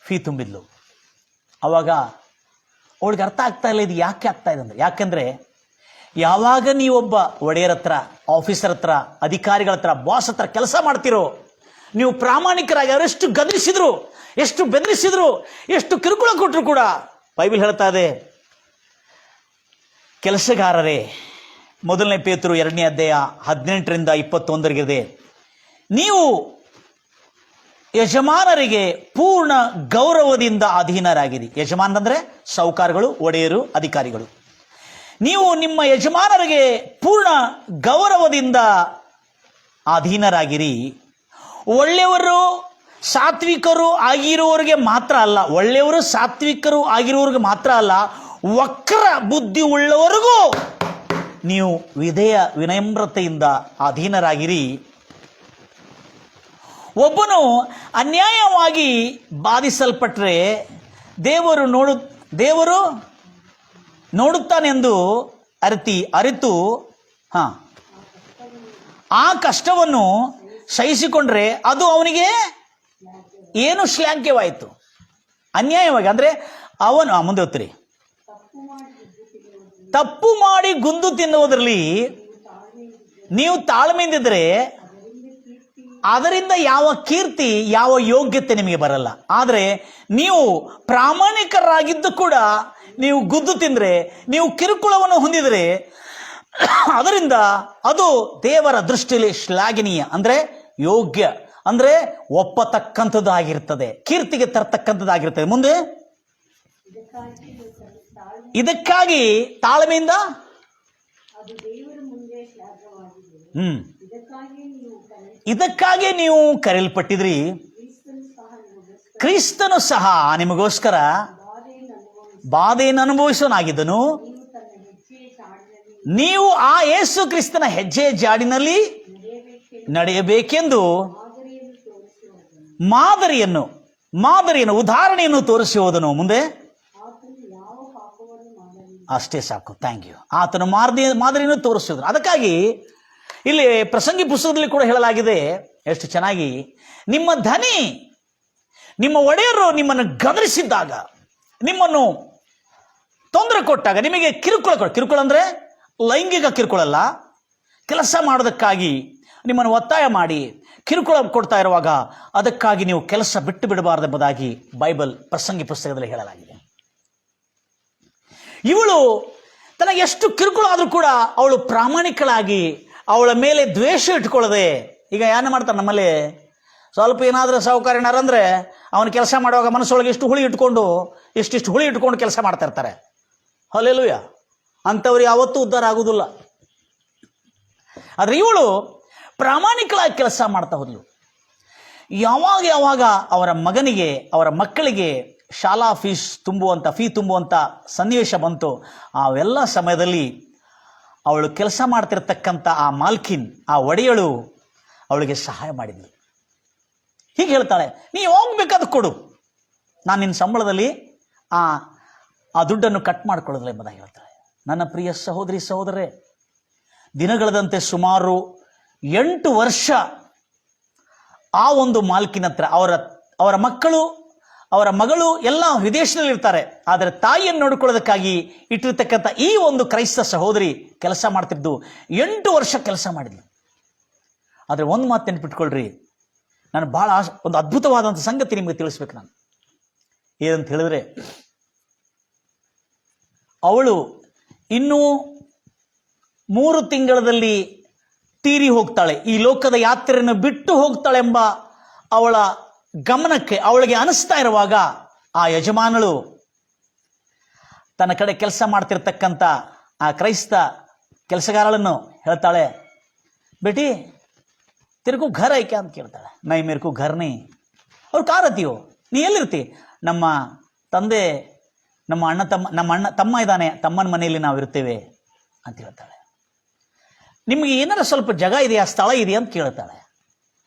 ಫೀ ತುಂಬಿದ್ಲು. ಆವಾಗ ಅವಳಿಗೆ ಅರ್ಥ ಆಗ್ತಾ ಇಲ್ಲ ಇದು ಯಾಕೆ ಆಗ್ತಾ ಇದೆ ಅಂದ್ರೆ, ಯಾಕೆಂದ್ರೆ ಯಾವಾಗ ನೀವೊಬ್ಬ ಒಡೆಯರ ಹತ್ರ, ಆಫೀಸರ್ ಹತ್ರ, ಅಧಿಕಾರಿಗಳ ಹತ್ರ, ಬಾಸ್ ಹತ್ರ ಕೆಲಸ ಮಾಡ್ತಿರೋ, ನೀವು ಪ್ರಾಮಾಣಿಕರಾಗಿ ಅವರೆಷ್ಟು ಗದರಿಸಿದ್ರು, ಎಷ್ಟು ಬೆದರಿಸಿದ್ರು, ಎಷ್ಟು ಕಿರುಕುಳ ಕೊಟ್ಟರು ಕೂಡ ಬೈಬಲ್ ಹೇಳ್ತಾ ಇದೆ, ಕೆಲಸಗಾರರೇ, ಮೊದಲನೇ ಪೇತರು 2ನೇ ಅಧ್ಯಾಯ 18ರಿಂದ 21 ನೀವು ಯಜಮಾನರಿಗೆ ಪೂರ್ಣ ಗೌರವದಿಂದ ಅಧೀನರಾಗಿರಿ. ಯಜಮಾನ ಅಂದ್ರೆ ಸಾಹುಕಾರಗಳು, ಒಡೆಯರು, ಅಧಿಕಾರಿಗಳು. ನೀವು ನಿಮ್ಮ ಯಜಮಾನರಿಗೆ ಪೂರ್ಣ ಗೌರವದಿಂದ ಅಧೀನರಾಗಿರಿ. ಒಳ್ಳೆಯವರು ಸಾತ್ವಿಕರು ಆಗಿರುವವರಿಗೆ ಮಾತ್ರ ಅಲ್ಲ, ಒಳ್ಳೆಯವರು ಸಾತ್ವಿಕರು ಆಗಿರುವವರಿಗೆ ಮಾತ್ರ ಅಲ್ಲ, ವಕ್ರ ಬುದ್ಧಿ ಉಳ್ಳವರಿಗೂ ನೀವು ವಿನಮ್ರತೆಯಿಂದ ಅಧೀನರಾಗಿರಿ. ಒಬ್ಬನು ಅನ್ಯಾಯವಾಗಿ ಬಾಧಿಸಲ್ಪಟ್ರೆ ದೇವರು ನೋಡುತ್ತಾನೆಂದು ಅರಿತು ಆ ಕಷ್ಟವನ್ನು ಸಹಿಸಿಕೊಂಡ್ರೆ ಅದು ಅವನಿಗೆ ಏನು ಶ್ಲಾಘ್ಯವಾಯಿತು. ಅನ್ಯಾಯವಾಗಿ ಅಂದ್ರೆ ಅವನು ಮುಂದೆ ಹೋಗ್ತೀರಿ, ತಪ್ಪು ಮಾಡಿ ಗುಂದು ತಿನ್ನುವುದರಲ್ಲಿ ನೀವು ತಾಳ್ಮೆಯಿಂದಿದ್ರೆ ಅದರಿಂದ ಯಾವ ಕೀರ್ತಿ, ಯಾವ ಯೋಗ್ಯತೆ ನಿಮಗೆ ಬರಲ್ಲ. ಆದರೆ ನೀವು ಪ್ರಾಮಾಣಿಕರಾಗಿದ್ದು ಕೂಡ ನೀವು ಗುದ್ದು ತಿಂದ್ರೆ, ನೀವು ಕಿರುಕುಳವನ್ನು ಹೊಂದಿದರೆ ಅದರಿಂದ ಅದು ದೇವರ ದೃಷ್ಟಿಯಲ್ಲಿ ಶ್ಲಾಘನೀಯ, ಅಂದ್ರೆ ಯೋಗ್ಯ, ಅಂದ್ರೆ ಒಪ್ಪತಕ್ಕಂಥದ್ದಾಗಿರ್ತದೆ, ಕೀರ್ತಿಗೆ ತರತಕ್ಕಂಥದ್ದಾಗಿರ್ತದೆ. ಮುಂದೆ ಇದಕ್ಕಾಗಿ ತಾಳ್ಮೆಯಿಂದ ಇದಕ್ಕಾಗಿ ನೀವು ಕರೆಯಲ್ಪಟ್ಟಿದ್ರಿ, ಕ್ರಿಸ್ತನು ಸಹ ನಿಮಗೋಸ್ಕರ ಬಾಧೆಯನ್ನು ಅನುಭವಿಸೋನಾಗಿದ್ದನು. ನೀವು ಆ ಯೇಸು ಕ್ರಿಸ್ತನ ಹೆಜ್ಜೆ ಜಾಡಿನಲ್ಲಿ ನಡೆಯಬೇಕೆಂದು ಮಾದರಿಯನ್ನು ಉದಾಹರಣೆಯನ್ನು ತೋರಿಸಿ ಹೋದನು. ಮುಂದೆ ಅಷ್ಟೇ ಸಾಕು, ಥ್ಯಾಂಕ್ ಯು. ಆತನ ಮಾದರಿಯನ್ನು ತೋರಿಸಿದ್ರು. ಅದಕ್ಕಾಗಿ ಇಲ್ಲಿ ಪ್ರಸಂಗಿ ಪುಸ್ತಕದಲ್ಲಿ ಕೂಡ ಹೇಳಲಾಗಿದೆ, ಎಷ್ಟು ಚೆನ್ನಾಗಿ, ನಿಮ್ಮ ಧನಿ, ನಿಮ್ಮ ಒಡೆಯರು ನಿಮ್ಮನ್ನು ಗದರಿಸಿದ್ದಾಗ, ನಿಮ್ಮನ್ನು ತೊಂದರೆ ಕೊಟ್ಟಾಗ, ನಿಮಗೆ ಕಿರುಕುಳ ಅಂದ್ರೆ ಲೈಂಗಿಕ ಕಿರುಕುಳ ಅಲ್ಲ, ಕೆಲಸ ಮಾಡೋದಕ್ಕಾಗಿ ನಿಮ್ಮನ್ನು ಒತ್ತಾಯ ಮಾಡಿ ಕಿರುಕುಳ ಕೊಡ್ತಾ ಇರುವಾಗ ಅದಕ್ಕಾಗಿ ನೀವು ಕೆಲಸ ಬಿಟ್ಟು ಬಿಡಬಾರದೆಂಬುದಾಗಿ ಬೈಬಲ್ ಪ್ರಸಂಗಿ ಪುಸ್ತಕದಲ್ಲಿ ಹೇಳಲಾಗಿದೆ. ಇವಳು ತನಗೆ ಎಷ್ಟು ಕಿರುಕುಳ ಆದರೂ ಕೂಡ ಅವಳು ಪ್ರಾಮಾಣಿಕಳಾಗಿ ಅವಳ ಮೇಲೆ ದ್ವೇಷ ಇಟ್ಕೊಳ್ಳದೆ, ಈಗ ಏನ ಮಾಡ್ತಾರೆ ನಮ್ಮಲ್ಲಿ, ಸ್ವಲ್ಪ ಏನಾದರೂ ಸಾಹುಕಾರನಾರಂದ್ರೆ ಅವನು ಕೆಲಸ ಮಾಡುವಾಗ ಮನಸ್ಸೊಳಗೆ ಇಷ್ಟು ಹುಳಿ ಇಟ್ಕೊಂಡು ಇಷ್ಟಿಷ್ಟು ಹುಳಿ ಇಟ್ಕೊಂಡು ಕೆಲಸ ಮಾಡ್ತಾ ಇರ್ತಾರೆ. ಹಲ್ಲೆಲೂಯಾ, ಅಂಥವ್ರು ಯಾವತ್ತೂ ಉದ್ಧಾರ ಆಗುವುದಿಲ್ಲ. ಆದರೆ ಇವಳು ಪ್ರಾಮಾಣಿಕಳಾಗಿ ಕೆಲಸ ಮಾಡ್ತಾ ಹೋದ್ಲು. ಯಾವಾಗ ಅವರ ಮಗನಿಗೆ, ಅವರ ಮಕ್ಕಳಿಗೆ ಶಾಲಾ ಫೀ ತುಂಬುವಂಥ ಸನ್ನಿವೇಶ ಬಂತು, ಅವೆಲ್ಲ ಸಮಯದಲ್ಲಿ ಅವಳು ಕೆಲಸ ಮಾಡ್ತಿರ್ತಕ್ಕಂಥ ಆ ಮಾಲ್ಕಿನ್, ಆ ಒಡೆಯಳು ಅವಳಿಗೆ ಸಹಾಯ ಮಾಡಿದ್ಲು. ಹೀಗೆ ಹೇಳ್ತಾಳೆ, ನೀ ಹೋಗ್ಬೇಕಾದ ಕೊಡು, ನಾನು ನಿನ್ನ ಸಂಬಳದಲ್ಲಿ ಆ ದುಡ್ಡನ್ನು ಕಟ್ ಮಾಡ್ಕೊಳ್ಳೋದಿಲ್ಲ ಎಂಬುದಾಗಿ ಹೇಳ್ತಾಳೆ. ನನ್ನ ಪ್ರಿಯ ಸಹೋದರಿ ಸಹೋದರರೇ, ದಿನಗಳದಂತೆ ಸುಮಾರು 8 ವರ್ಷ ಆ ಒಂದು ಮಾಲ್ಕಿನ ಹತ್ರ ಅವರ ಮಕ್ಕಳು, ಅವರ ಮಗಳು ಎಲ್ಲ ವಿದೇಶದಲ್ಲಿರ್ತಾರೆ. ಆದರೆ ತಾಯಿಯನ್ನು ನೋಡಿಕೊಳ್ಳೋದಕ್ಕಾಗಿ ಇಟ್ಟಿರ್ತಕ್ಕಂಥ ಈ ಒಂದು ಕ್ರೈಸ್ತ ಸಹೋದರಿ ಕೆಲಸ ಮಾಡ್ತಿದ್ದು 8 ವರ್ಷ ಕೆಲಸ ಮಾಡಿದ್ಲು. ಆದರೆ ಒಂದು ಮಾತು ನೆನಪಿಟ್ಕೊಳ್ರಿ, ನಾನು ಬಹಳ ಒಂದು ಅದ್ಭುತವಾದಂಥ ಸಂಗತಿ ನಿಮಗೆ ತಿಳಿಸ್ಬೇಕು. ನಾನು ಏನಂತ ಹೇಳಿದ್ರೆ, ಅವಳು ಇನ್ನೂ 3 ತಿಂಗಳಲ್ಲಿ ತೀರಿ ಹೋಗ್ತಾಳೆ, ಈ ಲೋಕದ ಯಾತ್ರೆಯನ್ನು ಬಿಟ್ಟು ಹೋಗ್ತಾಳೆ ಎಂಬ ಅವಳ ಗಮನಕ್ಕೆ, ಅವಳಿಗೆ ಅನಿಸ್ತಾ ಇರುವಾಗ ಆ ಯಜಮಾನಳು ತನ್ನ ಕಡೆ ಕೆಲಸ ಮಾಡ್ತಿರ್ತಕ್ಕಂಥ ಆ ಕ್ರೈಸ್ತ ಕೆಲಸಗಾರಳನ್ನು ಹೇಳ್ತಾಳೆ, ಬೇಟಿ ತಿರ್ಗೂ ಘರ್ ಐಕ್ಯ ಅಂತ ಕೇಳ್ತಾಳೆ. ನೈ ಮೇರ್ಕು ಘರ್ ನೀ, ಅವ್ರು ಕಾರತ್ತೀಯೋ, ನೀ ಎಲ್ಲಿರ್ತಿ? ನಮ್ಮ ತಂದೆ, ನಮ್ಮ ತಮ್ಮ ಇದ್ದಾನೆ, ತಮ್ಮನ ಮನೆಯಲ್ಲಿ ನಾವು ಇರ್ತೇವೆ ಅಂತ ಹೇಳ್ತಾಳೆ. ನಿಮಗೆ ಏನಾರ ಸ್ವಲ್ಪ ಜಾಗ ಇದೆಯಾ, ಸ್ಥಳ ಇದೆಯಾ ಅಂತ ಕೇಳ್ತಾಳೆ.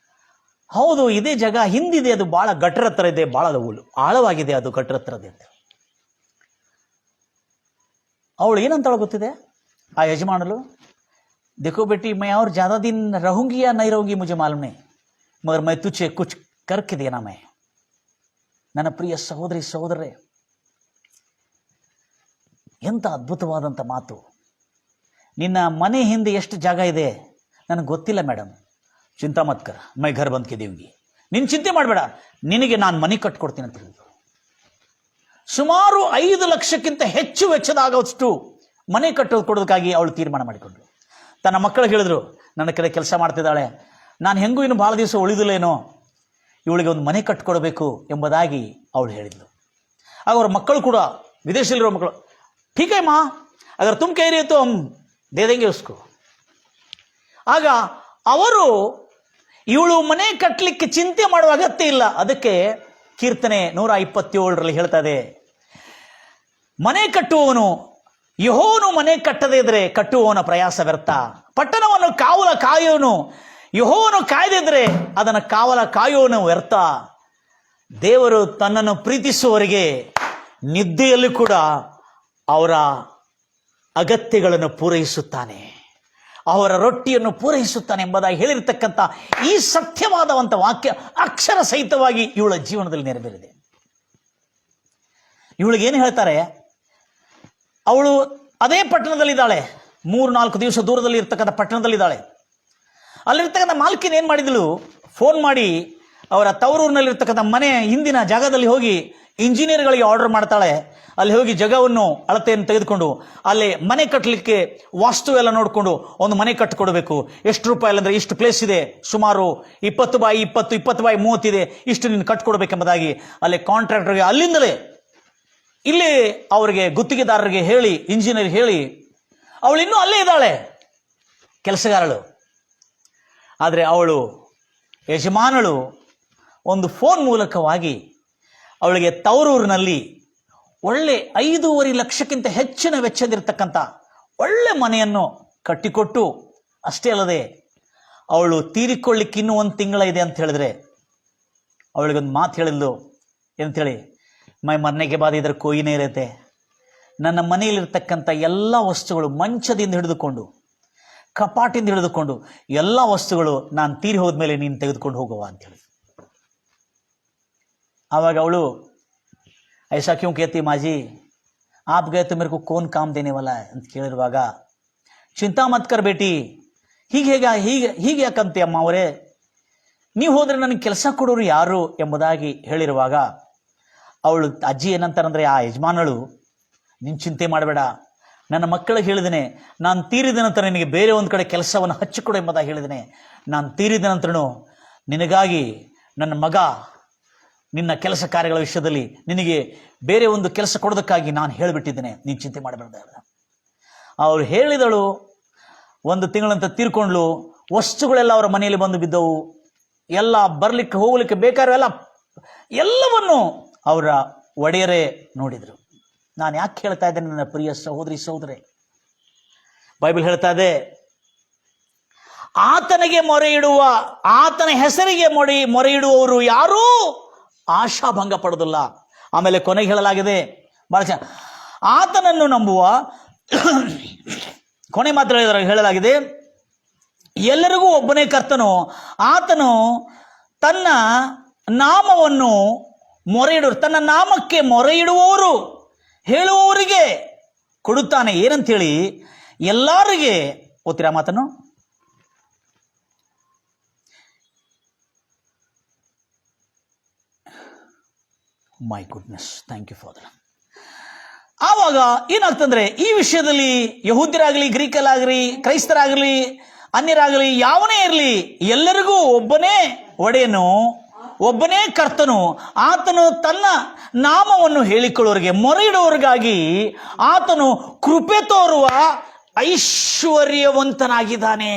ಹೌದು, ಇದೇ ಜಾಗ, ಹಿಂದಿದೆ, ಅದು ಬಹಳ ಗಟ್ಟರ ಹತ್ರ ಇದೆ, ಬಹಳ ಆಳವಾಗಿದೆ, ಅದು ಗಟ್ಟರ ಹತ್ರದೆ ಅಂತ. ಅವಳು ಏನಂತ ಗೊತ್ತಿದೆ ಆ ಯಜಮಾನಲು, देखो बेटी मैं और ज्यादा दिन रहूंगी या नहीं रहूंगी मुझे मालूम नहीं, मगर मैं तुझे कुछ करके देना मैं. ನನ್ನ ಪ್ರಿಯ ಸಹೋದರಿ ಸಹೋದರರೇ, ಎಂಥ ಅದ್ಭುತವಾದಂಥ ಮಾತು. ನಿನ್ನ ಮನೆ ಹಿಂದೆ ಎಷ್ಟು ಜಾಗ ಇದೆ ನನಗೆ ಗೊತ್ತಿಲ್ಲ ಮೇಡಮ್, ಚಿಂತಾ ಮತ್ ಕರ್, ಮೈ ಘರ್ ಬಂದ್ ಕೆ ದೇವ್ಗಿ, ನೀನು ಚಿಂತೆ ಮಾಡಬೇಡ, ನಿನಗೆ ನಾನು ಮನೆ ಕಟ್ಕೊಡ್ತೀನಿ ಅಂತ ಹೇಳಿದ್ರು. ಸುಮಾರು 5 ಲಕ್ಷಕ್ಕಿಂತ ಹೆಚ್ಚು ವೆಚ್ಚದಾಗುವಷ್ಟು ಮನೆ ಕೊಡೋದಕ್ಕಾಗಿ ಅವಳು ತೀರ್ಮಾನ ಮಾಡಿಕೊಂಡ್ಳು. ತನ್ನ ಮಕ್ಕಳಿಗೆ ಹೇಳಿದ್ರು, ನನ್ನ ಕಡೆ ಕೆಲಸ ಮಾಡ್ತಿದ್ದಾಳೆ, ನಾನು ಹೆಂಗೂ ಇನ್ನು ಭಾಳ ದಿವಸ ಉಳಿದಿಲ್ಲೇನೋ, ಇವಳಿಗೆ ಒಂದು ಮನೆ ಕಟ್ಕೊಡ್ಬೇಕು ಎಂಬುದಾಗಿ ಅವಳು ಹೇಳಿದ್ಲು. ಆಗ ಅವ್ರ ಮಕ್ಕಳು ಕೂಡ, ವಿದೇಶದಲ್ಲಿರೋ ಮಕ್ಕಳು, ठीक है माँ, अगर तुम कह रही हो तो हम दे देंगे उसको. ಆಗ ಅವರು ಇವಳು ಮನೆ ಕಟ್ಟಲಿಕ್ಕೆ ಚಿಂತೆ ಮಾಡುವ ಅಗತ್ಯ ಇಲ್ಲ. ಅದಕ್ಕೆ ಕೀರ್ತನೆ 127ರಲ್ಲಿ ಹೇಳ್ತದೆ, ಮನೆ ಕಟ್ಟುವವನು, ಯೆಹೋವನು ಮನೆ ಕಟ್ಟದೇ ಇದ್ರೆ ಕಟ್ಟುವವನ ಪ್ರಯಾಸ ವ್ಯರ್ಥ. ಪಟ್ಟಣವನ್ನು ಕಾವಲ ಕಾಯುವನು, ಯೆಹೋವನು ಕಾಯ್ದಿದ್ರೆ ಅದನ್ನು ಕಾವಲ ಕಾಯುವವನು ವ್ಯರ್ಥ. ದೇವರು ತನ್ನನ್ನು ಪ್ರೀತಿಸುವವರಿಗೆ ನಿದ್ದೆಯಲ್ಲಿ ಕೂಡ ಅವರ ಅಗತ್ಯಗಳನ್ನು ಪೂರೈಸುತ್ತಾನೆ, ಅವರ ರೊಟ್ಟಿಯನ್ನು ಪೂರೈಸುತ್ತಾನೆ ಎಂಬುದಾಗಿ ಹೇಳಿರ್ತಕ್ಕಂಥ ಈ ಸತ್ಯವಾದಂಥ ವಾಕ್ಯ ಅಕ್ಷರ ಸಹಿತವಾಗಿ ಇವಳ ಜೀವನದಲ್ಲಿ ನೆರವೇರಿದೆ. ಇವಳಿಗೇನು ಹೇಳ್ತಾರೆ, ಅವಳು ಅದೇ ಪಟ್ಟಣದಲ್ಲಿದ್ದಾಳೆ, 3-4 ದಿವಸ ದೂರದಲ್ಲಿ ಇರ್ತಕ್ಕಂಥ ಪಟ್ಟಣದಲ್ಲಿದ್ದಾಳೆ. ಅಲ್ಲಿರ್ತಕ್ಕಂಥ ಮಾಲ್ಕಿನ್ ಏನು ಮಾಡಿದಳು, ಫೋನ್ ಮಾಡಿ ಅವರ ತವರೂರಿನಲ್ಲಿರ್ತಕ್ಕಂಥ ಮನೆ ಹಿಂದಿನ ಜಾಗದಲ್ಲಿ ಹೋಗಿ ಇಂಜಿನಿಯರ್ಗಳಿಗೆ ಆರ್ಡರ್ ಮಾಡ್ತಾಳೆ. ಅಲ್ಲಿ ಹೋಗಿ ಜಾಗವನ್ನು ಅಳತೆಯನ್ನು ತೆಗೆದುಕೊಂಡು ಅಲ್ಲಿ ಮನೆ ಕಟ್ಟಲಿಕ್ಕೆ ವಾಸ್ತು ಎಲ್ಲ ನೋಡಿಕೊಂಡು ಒಂದು ಮನೆ ಕಟ್ಟಿಕೊಡ್ಬೇಕು, ಎಷ್ಟು ರೂಪಾಯಿ ಅಂದರೆ ಇಷ್ಟು ಪ್ಲೇಸ್ ಇದೆ, ಸುಮಾರು 20x20, 20x30 ಇದೆ, ಇಷ್ಟು ನೀನು ಕಟ್ಕೊಡ್ಬೇಕೆಂಬುದಾಗಿ ಅಲ್ಲಿ ಕಾಂಟ್ರಾಕ್ಟರ್ಗೆ ಅಲ್ಲಿಂದಲೇ ಇಲ್ಲಿ ಅವರಿಗೆ ಗುತ್ತಿಗೆದಾರರಿಗೆ ಹೇಳಿ, ಇಂಜಿನಿಯರ್ ಹೇಳಿ, ಅವಳು ಇನ್ನೂ ಅಲ್ಲೇ ಇದ್ದಾಳೆ ಕೆಲಸಗಾರಳು. ಆದರೆ ಅವಳು ಯಜಮಾನಳು ಒಂದು ಫೋನ್ ಮೂಲಕವಾಗಿ ಅವಳಿಗೆ ತವರೂರಿನಲ್ಲಿ ಒಳ್ಳೆ 5.5 ಲಕ್ಷಕ್ಕಿಂತ ಹೆಚ್ಚಿನ ವೆಚ್ಚದಿರ್ತಕ್ಕಂಥ ಒಳ್ಳೆ ಮನೆಯನ್ನು ಕಟ್ಟಿಕೊಟ್ಟು, ಅಷ್ಟೇ ಅಲ್ಲದೆ ಅವಳು ತೀರಿಕೊಳ್ಳಿಕ್ಕೆ ಇನ್ನೂ 1 ತಿಂಗಳ ಇದೆ ಅಂತ ಹೇಳಿದ್ರೆ ಅವಳಿಗೊಂದು ಮಾತು ಹೇಳಿದ್ಲು, ಏನಂತೇಳಿ, ಮೈ ಮನೆಗೆ ಬಾದ ಇದರ ಕೊಯ್ನೇ ಇರುತ್ತೆ, ನನ್ನ ಮನೆಯಲ್ಲಿರ್ತಕ್ಕಂಥ ಎಲ್ಲ ವಸ್ತುಗಳು, ಮಂಚದಿಂದ ಹಿಡಿದುಕೊಂಡು ಕಪಾಟಿಂದ ಹಿಡಿದುಕೊಂಡು ಎಲ್ಲ ವಸ್ತುಗಳು ನಾನು ತೀರಿ ಹೋದ್ಮೇಲೆ ನೀನು ತೆಗೆದುಕೊಂಡು ಹೋಗುವ ಅಂತೇಳಿ. ಆವಾಗ ಅವಳು, ऐसा क्यों कहती माँ जी, आप गए तो मेरे को कौन काम देने वाला है ಅಂತ ಕೇಳಿರುವಾಗ, ಚಿಂತಾ ಮತ್ ಕರ್ ಬೇಟಿ, ಹೀಗೆ ಯಾಕಂತೆ ಅಮ್ಮ ಅವರೇ, ನೀವು ಹೋದ್ರೆ ನನಗೆ ಕೆಲಸ ಕೊಡೋರು ಯಾರು ಎಂಬುದಾಗಿ ಹೇಳಿರುವಾಗ ಅವಳು ಅಜ್ಜಿ ಏನಂತಾರಂದ್ರೆ, ಆ ಯಜಮಾನಳು, ನೀನು ಚಿಂತೆ ಮಾಡಬೇಡ, ನನ್ನ ಮಕ್ಕಳಿಗೆ ಹೇಳಿದ್ದೇನೆ, ನಾನು ತೀರಿದ ನಂತರ ನಿನಗೆ ಬೇರೆ ಒಂದು ಕಡೆ ಕೆಲಸವನ್ನು ಹಚ್ಚಿಕೊಡು ಎಂಬುದಾಗಿ ಹೇಳಿದ್ದೇನೆ. ನಾನು ತೀರಿದ ನಂತರನೂ ನಿನಗಾಗಿ ನನ್ನ ಮಗ ನಿನ್ನ ಕೆಲಸ ಕಾರ್ಯಗಳ ವಿಷಯದಲ್ಲಿ ನಿನಗೆ ಬೇರೆ ಒಂದು ಕೆಲಸ ಕೊಡೋದಕ್ಕಾಗಿ ನಾನು ಹೇಳಿಬಿಟ್ಟಿದ್ದೇನೆ, ನೀನು ಚಿಂತೆ ಮಾಡಬೇಡ. ಅವಳು ಹೇಳಿದಳು, 1 ತಿಂಗಳಂತ ತೀರ್ಕೊಂಡ್ಲು. ವಸ್ತುಗಳೆಲ್ಲ ಅವರ ಮನೆಯಲ್ಲಿ ಬಂದು ಬಿದ್ದವು, ಎಲ್ಲ ಬರಲಿಕ್ಕೆ ಹೋಗ್ಲಿಕ್ಕೆ ಬೇಕಾರೆಲ್ಲ ಎಲ್ಲವನ್ನು ಅವರ ಒಡೆಯರೇ ನೋಡಿದರು. ನಾನು ಯಾಕೆ ಹೇಳ್ತಾ ಇದ್ದೇನೆ ನನ್ನ ಪ್ರಿಯ ಸಹೋದರಿ ಸಹೋದರೇ, ಬೈಬಲ್ ಹೇಳ್ತಾ ಇದೆ, ಆತನಿಗೆ ಮೊರೆ ಇಡುವ, ಆತನ ಹೆಸರಿಗೆ ಮೊರೆ ಇಡುವವರು ಯಾರೂ ಆಶಾಭಂಗ ಪಡೋದಿಲ್ಲ. ಆಮೇಲೆ ಕೊನೆಗೆ ಹೇಳಲಾಗಿದೆ, ಬಹಳ ಆತನನ್ನು ನಂಬುವ, ಕೊನೆ ಮಾತ್ರ ಹೇಳಲಾಗಿದೆ, ಎಲ್ಲರಿಗೂ ಒಬ್ಬನೇ ಕರ್ತನು, ಆತನು ತನ್ನ ನಾಮವನ್ನು ತನ್ನ ನಾಮಕ್ಕೆ ಮೊರೆ ಇಡುವವರು ಹೇಳುವವರಿಗೆ ಕೊಡುತ್ತಾನೆ. ಏನಂತೇಳಿ, ಎಲ್ಲರಿಗೆ ಓದ್ತೀರಾ ಮಾತನ್ನು? My goodness, thank you Father. ಆವಾಗ ಏನಾಗ್ತಂದ್ರೆ, ಈ ವಿಷಯದಲ್ಲಿ ಯಹೂದ್ಯರಾಗಲಿ, ಗ್ರೀಕರಾಗಲಿ, ಕ್ರೈಸ್ತರಾಗಲಿ, ಅನ್ಯರಾಗಲಿ, ಯಾವನೇ ಇರಲಿ, ಎಲ್ಲರಿಗೂ ಒಬ್ಬನೇ ಒಡೆಯನು, ಒಬ್ಬನೇ ಕರ್ತನು, ಆತನು ತನ್ನ ನಾಮವನ್ನು ಹೇಳಿಕೊಳ್ಳುವವರಿಗೆ, ಮೊರೆ ಇಡುವವರಿಗಾಗಿ ಆತನು ಕೃಪೆ ತೋರುವ ಐಶ್ವರ್ಯವಂತನಾಗಿದ್ದಾನೆ.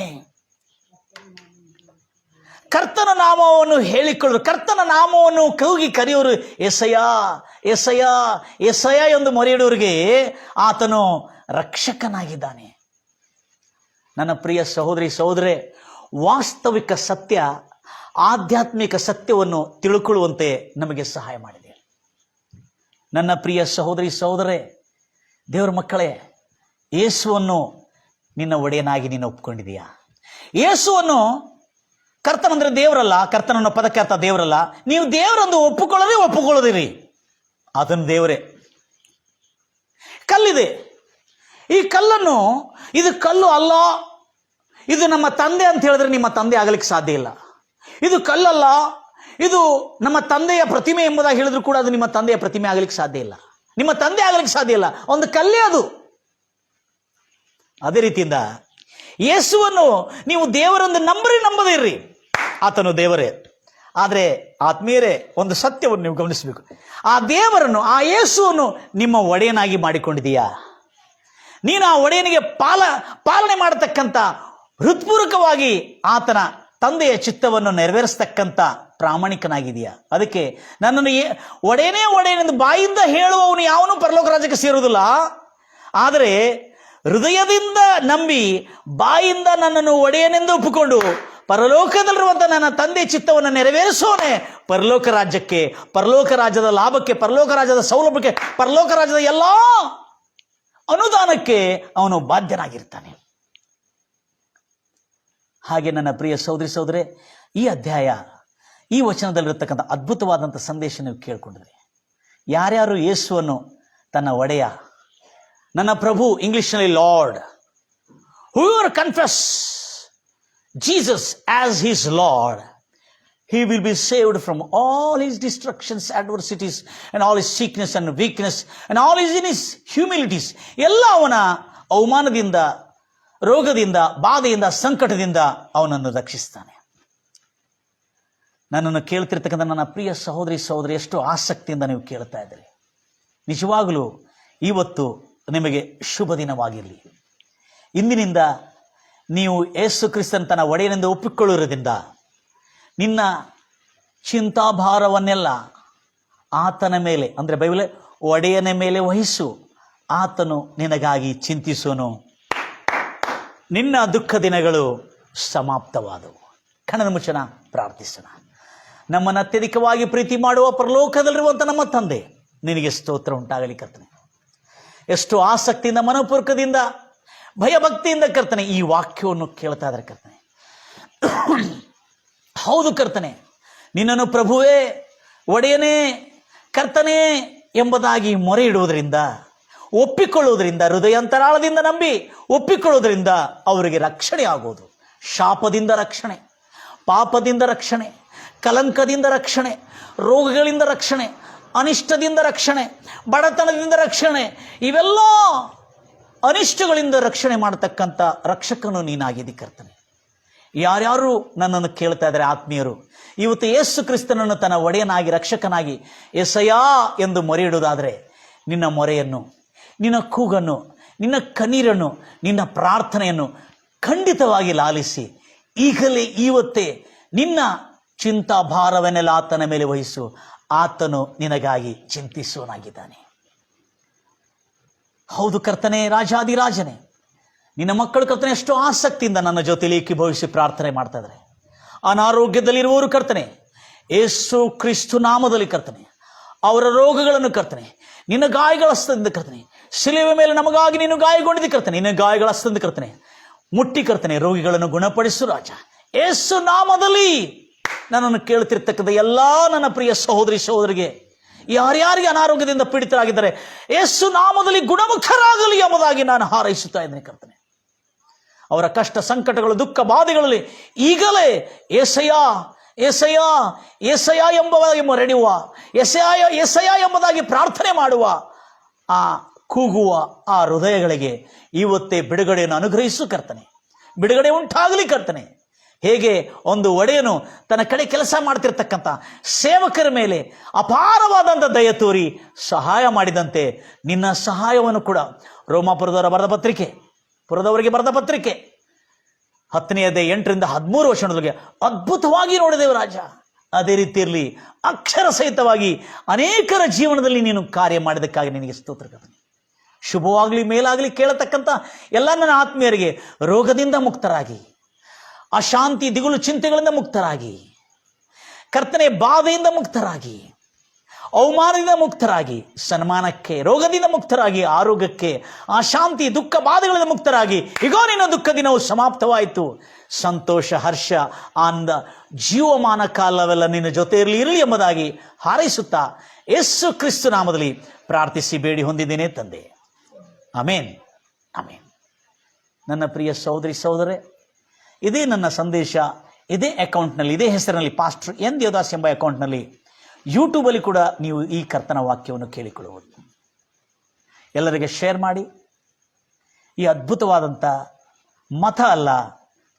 ಕರ್ತನ ನಾಮವನ್ನು ಹೇಳಿಕೊಳ್ಳುವರು, ಕರ್ತನ ನಾಮವನ್ನು ಕೂಗಿ ಕರೆಯೋರು, ಎಸಯ ಎಸಯ ಎಸಯ ಎಂದು ಮೊರೆ ಇಡುವವರಿಗೆ ಆತನು ರಕ್ಷಕನಾಗಿದ್ದಾನೆ. ನನ್ನ ಪ್ರಿಯ ಸಹೋದರಿ ಸಹೋದರೇ, ವಾಸ್ತವಿಕ ಸತ್ಯ, ಆಧ್ಯಾತ್ಮಿಕ ಸತ್ಯವನ್ನು ತಿಳ್ಕೊಳ್ಳುವಂತೆ ನಮಗೆ ಸಹಾಯ ಮಾಡಿದೆ. ನನ್ನ ಪ್ರಿಯ ಸಹೋದರಿ ಸಹೋದರೇ, ದೇವರ ಮಕ್ಕಳೇ, ಯೇಸುವನ್ನು ನಿನ್ನ ಒಡೆಯನಾಗಿ ನೀನು ಒಪ್ಕೊಂಡಿದೀಯಾ? ಯೇಸುವನ್ನು, ಕರ್ತನಂದ್ರೆ ದೇವರಲ್ಲ, ಕರ್ತನನ್ನು ಪದಕ್ಕೆ ಅರ್ಥ ದೇವರಲ್ಲ, ನೀವು ದೇವರೊಂದು ಒಪ್ಪುಕೊಳ್ಳೋದಿರಿ, ಆತನ ದೇವರೇ. ಕಲ್ಲಿದೆ, ಈ ಕಲ್ಲನ್ನು, ಇದು ಕಲ್ಲು ಅಲ್ಲ, ಇದು ನಮ್ಮ ತಂದೆ ಅಂತ ಹೇಳಿದ್ರೆ ನಿಮ್ಮ ತಂದೆ ಆಗಲಿಕ್ಕೆ ಸಾಧ್ಯ ಇಲ್ಲ. ಇದು ಕಲ್ಲಲ್ಲ, ಇದು ನಮ್ಮ ತಂದೆಯ ಪ್ರತಿಮೆ ಎಂಬುದಾಗಿ ಹೇಳಿದ್ರು ಕೂಡ ಅದು ನಿಮ್ಮ ತಂದೆಯ ಪ್ರತಿಮೆ ಆಗಲಿಕ್ಕೆ ಸಾಧ್ಯ ಇಲ್ಲ, ನಿಮ್ಮ ತಂದೆ ಆಗಲಿಕ್ಕೆ ಸಾಧ್ಯ ಇಲ್ಲ. ಒಂದು ಕಲ್ಲೇ ಅದು. ಅದೇ ರೀತಿಯಿಂದ ಯೇಸುವನ್ನು ನೀವು ದೇವರೆಂದು ನಂಬದೇ ಇರ್ರಿ, ಆತನು ದೇವರೇ. ಆದರೆ ಆತ್ಮೀಯರೇ, ಒಂದು ಸತ್ಯವನ್ನು ನೀವು ಗಮನಿಸಬೇಕು. ಆ ದೇವರನ್ನು, ಆ ಯೇಸುವನ್ನು ನಿಮ್ಮ ಒಡೆಯನಾಗಿ ಮಾಡಿಕೊಂಡಿದೀಯಾ? ನೀನು ಆ ಒಡೆಯನಿಗೆ ಪಾಲನೆ ಮಾಡತಕ್ಕಂಥ, ಹೃತ್ಪೂರ್ವಕವಾಗಿ ಆತನ ತಂದೆಯ ಚಿತ್ತವನ್ನು ನೆರವೇರಿಸ್ತಕ್ಕಂಥ ಪ್ರಾಮಾಣಿಕನಾಗಿದೆಯಾ? ಅದಕ್ಕೆ ನನ್ನನ್ನು ಒಡೆಯನೆಂದು ಬಾಯಿಂದ ಹೇಳುವವನು ಯಾವನೂ ಪರಲೋಕ ರಾಜ್ಯಕ್ಕೆ ಸೇರುವುದಿಲ್ಲ. ಆದರೆ ಹೃದಯದಿಂದ ನಂಬಿ ಬಾಯಿಂದ ನನ್ನನ್ನು ಒಡೆಯನೆಂದು ಒಪ್ಪಿಕೊಂಡು ಪರಲೋಕದಲ್ಲಿರುವಂಥ ನನ್ನ ತಂದೆ ಚಿತ್ತವನ್ನು ನೆರವೇರಿಸೋನೆ ಪರಲೋಕ ರಾಜ್ಯಕ್ಕೆ, ಪರಲೋಕ ರಾಜ್ಯದ ಲಾಭಕ್ಕೆ, ಪರಲೋಕ ರಾಜ್ಯದ ಸೌಲಭ್ಯಕ್ಕೆ, ಪರಲೋಕ ರಾಜ್ಯದ ಎಲ್ಲ ಅನುದಾನಕ್ಕೆ ಅವನು ಬಾಧ್ಯನಾಗಿರ್ತಾನೆ. ಹಾಗೆ ನನ್ನ ಪ್ರಿಯ ಸಹೋದರೇ, ಈ ಅಧ್ಯಾಯ, ಈ ವಚನದಲ್ಲಿರತಕ್ಕಂಥ ಅದ್ಭುತವಾದಂಥ ಸಂದೇಶ ನೀವು ಕೇಳಿಕೊಂಡಿದ್ರಿ. ಯಾರ್ಯಾರು ಯೇಸುವನ್ನು ತನ್ನ ಒಡೆಯ, ನನ್ನ ಪ್ರಭು, ಇಂಗ್ಲಿಷ್ನಲ್ಲಿ lord, whoever confess Jesus as his Lord, he will be saved from all his destructions, adversities, and all his sickness and weakness, and all his humilities. ಎಲ್ಲ ಅವನ ಅವಮಾನದಿಂದ, ರೋಗದಿಂದ, ಬಾಧೆಯಿಂದ, ಸಂಕಟದಿಂದ ಅವನನ್ನು ರಕ್ಷಿಸ್ತಾನೆ. ನನ್ನನ್ನು ಕೇಳ್ತಿರ್ತಕ್ಕಂಥ ನನ್ನ ಪ್ರಿಯ ಸಹೋದರಿ ಎಷ್ಟು ಆಸಕ್ತಿಯಿಂದ ನೀವು ಕೇಳ್ತಾ ಇದ್ದೀರಿ. ನಿಜವಾಗಲೂ ಇವತ್ತು ನಿಮಗೆ ಶುಭ ದಿನವಾಗಿರಲಿ. ಇಂದಿನಿಂದ ನೀವು ಯೇಸು ಕ್ರಿಸ್ತನ ತನ್ನ ಒಡೆಯನೆಂದು ಒಪ್ಪಿಕೊಳ್ಳುವುದರಿಂದ ನಿನ್ನ ಚಿಂತಾಭಾರವನ್ನೆಲ್ಲ ಆತನ ಮೇಲೆ, ಅಂದರೆ ಬೈಬಲ್ ಒಡೆಯನ ಮೇಲೆ ವಹಿಸು, ಆತನು ನಿನಗಾಗಿ ಚಿಂತಿಸೋನು. ನಿನ್ನ ದುಃಖ ದಿನಗಳು ಸಮಾಪ್ತವಾದವು. ಕಣ್ಣನ ಮುಚ್ಚನ ಪ್ರಾರ್ಥಿಸೋಣ. ನಮ್ಮನ್ನು ಅತ್ಯಧಿಕವಾಗಿ ಪ್ರೀತಿ ಮಾಡುವ ಪರಲೋಕದಲ್ಲಿರುವಂಥ ನಮ್ಮ ತಂದೆ, ನಿನಗೆ ಸ್ತೋತ್ರ ಉಂಟಾಗಲಿ ಕರ್ತನೆ. ಎಷ್ಟು ಆಸಕ್ತಿಯಿಂದ, ಮನಪೂರ್ವಕದಿಂದ, ಭಯಭಕ್ತಿಯಿಂದ ಕರ್ತನೆ ಈ ವಾಕ್ಯವನ್ನು ಕೇಳ್ತಾ ಇದ್ದಾರೆ ಕರ್ತನೆ. ಹೌದು ಕರ್ತನೆ, ನಿನ್ನನ್ನು ಪ್ರಭುವೇ, ಒಡೆಯನೇ, ಕರ್ತನೇ ಎಂಬುದಾಗಿ ಮೊರೆ ಇಡುವುದರಿಂದ, ಒಪ್ಪಿಕೊಳ್ಳುವುದರಿಂದ, ಹೃದಯಾಂತರಾಳದಿಂದ ನಂಬಿ ಒಪ್ಪಿಕೊಳ್ಳುವುದರಿಂದ ಅವರಿಗೆ ರಕ್ಷಣೆ ಆಗುವುದು. ಶಾಪದಿಂದ ರಕ್ಷಣೆ, ಪಾಪದಿಂದ ರಕ್ಷಣೆ, ಕಲಂಕದಿಂದ ರಕ್ಷಣೆ, ರೋಗಗಳಿಂದ ರಕ್ಷಣೆ, ಅನಿಷ್ಟದಿಂದ ರಕ್ಷಣೆ, ಬಡತನದಿಂದ ರಕ್ಷಣೆ, ಇವೆಲ್ಲ ಅನಿಷ್ಟಗಳಿಂದ ರಕ್ಷಣೆ ಮಾಡತಕ್ಕಂಥ ರಕ್ಷಕನು ನೀನಾಗಿದ್ದಿ ಕರ್ತನೆ. ಯಾರ್ಯಾರು ನನ್ನನ್ನು ಕೇಳ್ತಾ ಇದ್ದಾರೆ ಆತ್ಮೀಯರು, ಇವತ್ತು ಯೇಸು ಕ್ರಿಸ್ತನನ್ನು ತನ್ನ ಒಡೆಯನಾಗಿ, ರಕ್ಷಕನಾಗಿ ಯೆಸಯ್ಯ ಎಂದು ಮೊರೆ ಇಡುವುದಾದರೆ ನಿನ್ನ ಮೊರೆಯನ್ನು, ನಿನ್ನ ಕೂಗನ್ನು, ನಿನ್ನ ಕಣ್ಣೀರನ್ನು, ನಿನ್ನ ಪ್ರಾರ್ಥನೆಯನ್ನು ಖಂಡಿತವಾಗಿ ಲಾಲಿಸಿ ಈಗಲೇ ಇವತ್ತೇ ನಿನ್ನ ಚಿಂತಾಭಾರವನ್ನೆಲ್ಲ ಆತನ ಮೇಲೆ ವಹಿಸು. ಆತನು ನಿನಗಾಗಿ ಚಿಂತಿಸುವನಾಗಿದ್ದಾನೆ. ಹೌದು ಕರ್ತನೆ, ರಾಜಾದಿರಾಜನೇ, ನಿನ್ನ ಮಕ್ಕಳು ಕರ್ತನೆ ಎಷ್ಟೋ ಆಸಕ್ತಿಯಿಂದ ನನ್ನ ಜೊತೆಯಲ್ಲಿ ಏಕೀಭವಿಸಿ ಪ್ರಾರ್ಥನೆ ಮಾಡ್ತಾ ಇದ್ದಾರೆ. ಅನಾರೋಗ್ಯದಲ್ಲಿರುವವರು ಕರ್ತನೆ, ಯೇಸು ಕ್ರಿಸ್ತು ನಾಮದಲ್ಲಿ ಕರ್ತನೆ ಅವರ ರೋಗಗಳನ್ನು ಕರ್ತನೆ ನಿನ್ನ ಗಾಯಗಳ ಹಸ್ತದಿಂದ ಕರ್ತನೆ, ಶಿಲುಬೆ ಮೇಲೆ ನಮಗಾಗಿ ನೀನು ಗಾಯಗೊಂಡಿದ್ದ ಕರ್ತನೆ, ನಿನ್ನ ಗಾಯಗಳ ಹಸ್ತದಿಂದ ಕರ್ತನೆ ಮುಟ್ಟಿ ಕರ್ತನೆ ರೋಗಿಗಳನ್ನು ಗುಣಪಡಿಸು ರಾಜ. ಯೇಸು ನಾಮದಲ್ಲಿ ನನ್ನನ್ನು ಕೇಳ್ತಿರ್ತಕ್ಕಂಥ ಎಲ್ಲ ನನ್ನ ಪ್ರಿಯ ಸಹೋದರಿಗೆ, ಯಾರ್ಯಾರಿಗೆ ಅನಾರೋಗ್ಯದಿಂದ ಪೀಡಿತರಾಗಿದ್ದಾರೆ, ಯೇಸು ನಾಮದಲ್ಲಿ ಗುಣಮುಖರಾಗಲಿ ಎಂಬುದಾಗಿ ನಾನು ಹಾರೈಸುತ್ತಾ ಇದ್ದೇನೆ ಕರ್ತನೆ. ಅವರ ಕಷ್ಟ, ಸಂಕಟಗಳು, ದುಃಖ, ಬಾಧೆಗಳಲ್ಲಿ ಈಗಲೇ ಯೆಸಯ್ಯ ಯೆಸಯ್ಯ ಯೆಸಯ್ಯ ಎಂಬುದಾಗಿ ಮೊರೆಯುವ, ಯೆಸಯ್ಯ ಎಂಬುದಾಗಿ ಪ್ರಾರ್ಥನೆ ಮಾಡುವ, ಆ ಕೂಗುವ ಆ ಹೃದಯಗಳಿಗೆ ಇವತ್ತೇ ಬಿಡುಗಡೆಯನ್ನು ಅನುಗ್ರಹಿಸು ಕರ್ತನೆ. ಬಿಡುಗಡೆ ಉಂಟಾಗಲಿ ಕರ್ತನೆ. ಹೇಗೆ ಒಂದು ಒಡೆಯನು ತನ್ನ ಕಡೆ ಕೆಲಸ ಮಾಡ್ತಿರ್ತಕ್ಕಂಥ ಸೇವಕರ ಮೇಲೆ ಅಪಾರವಾದಂಥ ದಯ ತೋರಿ ಸಹಾಯ ಮಾಡಿದಂತೆ ನಿನ್ನ ಸಹಾಯವನ್ನು ಕೂಡ ರೋಮಾಪುರದವರಿಗೆ ಬರೆದ ಪತ್ರಿಕೆ 10ನೇ ಅಧ್ಯಾಯ 8ರಿಂದ 13 ವಚನದೊಳಗೆ ಅದ್ಭುತವಾಗಿ ನೋಡಿದೆವು ರಾಜ. ಅದೇ ರೀತಿಯಲ್ಲಿ ಅಕ್ಷರ ಸಹಿತವಾಗಿ ಅನೇಕರ ಜೀವನದಲ್ಲಿ ನೀನು ಕಾರ್ಯ ಮಾಡಿದಕ್ಕಾಗಿ ನಿನಗೆ ಸ್ತೋತ್ರ ಕರ್ತನೆ. ಶುಭವಾಗಲಿ, ಮೇಲಾಗಲಿ ಕೇಳತಕ್ಕಂಥ ಎಲ್ಲ ನನ್ನ ಆತ್ಮೀಯರಿಗೆ ರೋಗದಿಂದ ಮುಕ್ತರಾಗಿ, ಅಶಾಂತಿ, ದಿಗುಲು, ಚಿಂತೆಗಳಿಂದ ಮುಕ್ತರಾಗಿ, ಕರ್ತನೆ ಬಾಧೆಯಿಂದ ಮುಕ್ತರಾಗಿ, ಅವಮಾನದಿಂದ ಮುಕ್ತರಾಗಿ, ಸನ್ಮಾನಕ್ಕೆ, ರೋಗದಿಂದ ಮುಕ್ತರಾಗಿ, ಆರೋಗ್ಯಕ್ಕೆ, ಅಶಾಂತಿ, ದುಃಖ, ಬಾಧೆಗಳಿಂದ ಮುಕ್ತರಾಗಿ, ಈಗ ನಿನ್ನ ದುಃಖ ದಿನವು ಸಮಾಪ್ತವಾಯಿತು. ಸಂತೋಷ, ಹರ್ಷ, ಆನಂದ, ಜೀವಮಾನ ಕಾಲವೆಲ್ಲ ನಿನ್ನ ಜೊತೆಯಲ್ಲಿ ಇರಲಿ ಎಂಬುದಾಗಿ ಹಾರೈಸುತ್ತಾ ಯೇಸು ಕ್ರಿಸ್ತು ನಾಮದಲ್ಲಿ ಪ್ರಾರ್ಥಿಸಿ ಬೇಡಿ ಹೊಂದಿದ್ದೇನೆ ತಂದೆ. ಆಮೇನ್. ಆಮೇನ್. ನನ್ನ ಪ್ರಿಯ ಸಹೋದರಿ ಸಹೋದರೇ, ಇದೇ ನನ್ನ ಸಂದೇಶ. ಇದೇ ಅಕೌಂಟ್ನಲ್ಲಿ, ಇದೇ ಹೆಸರಿನಲ್ಲಿ, ಪಾಸ್ಟರ್ ಎನ್ ದೇವದಾಸ್ ಎಂಬ ಅಕೌಂಟ್ನಲ್ಲಿ ಯೂಟ್ಯೂಬಲ್ಲಿ ಕೂಡ ನೀವು ಈ ಕರ್ತನ ವಾಕ್ಯವನ್ನು ಕೇಳಿಕೊಳ್ಳುವುದು. ಎಲ್ಲರಿಗೆ ಶೇರ್ ಮಾಡಿ. ಈ ಅದ್ಭುತವಾದಂಥ ಮತ ಅಲ್ಲ,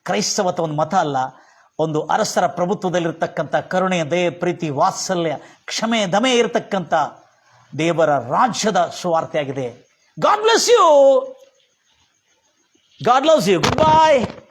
ಕ್ರೈಸ್ತವತ ಒಂದು ಮತ ಅಲ್ಲ, ಒಂದು ಅರಸರ ಪ್ರಭುತ್ವದಲ್ಲಿರ್ತಕ್ಕಂಥ ಕರುಣೆ, ದಯೆ, ಪ್ರೀತಿ, ವಾತ್ಸಲ್ಯ, ಕ್ಷಮೆ, ದಮೆ ಇರತಕ್ಕಂಥ ದೇವರ ರಾಜ್ಯದ ಸುವಾರ್ತೆಯಾಗಿದೆ. God bless you. God loves you. Good bye.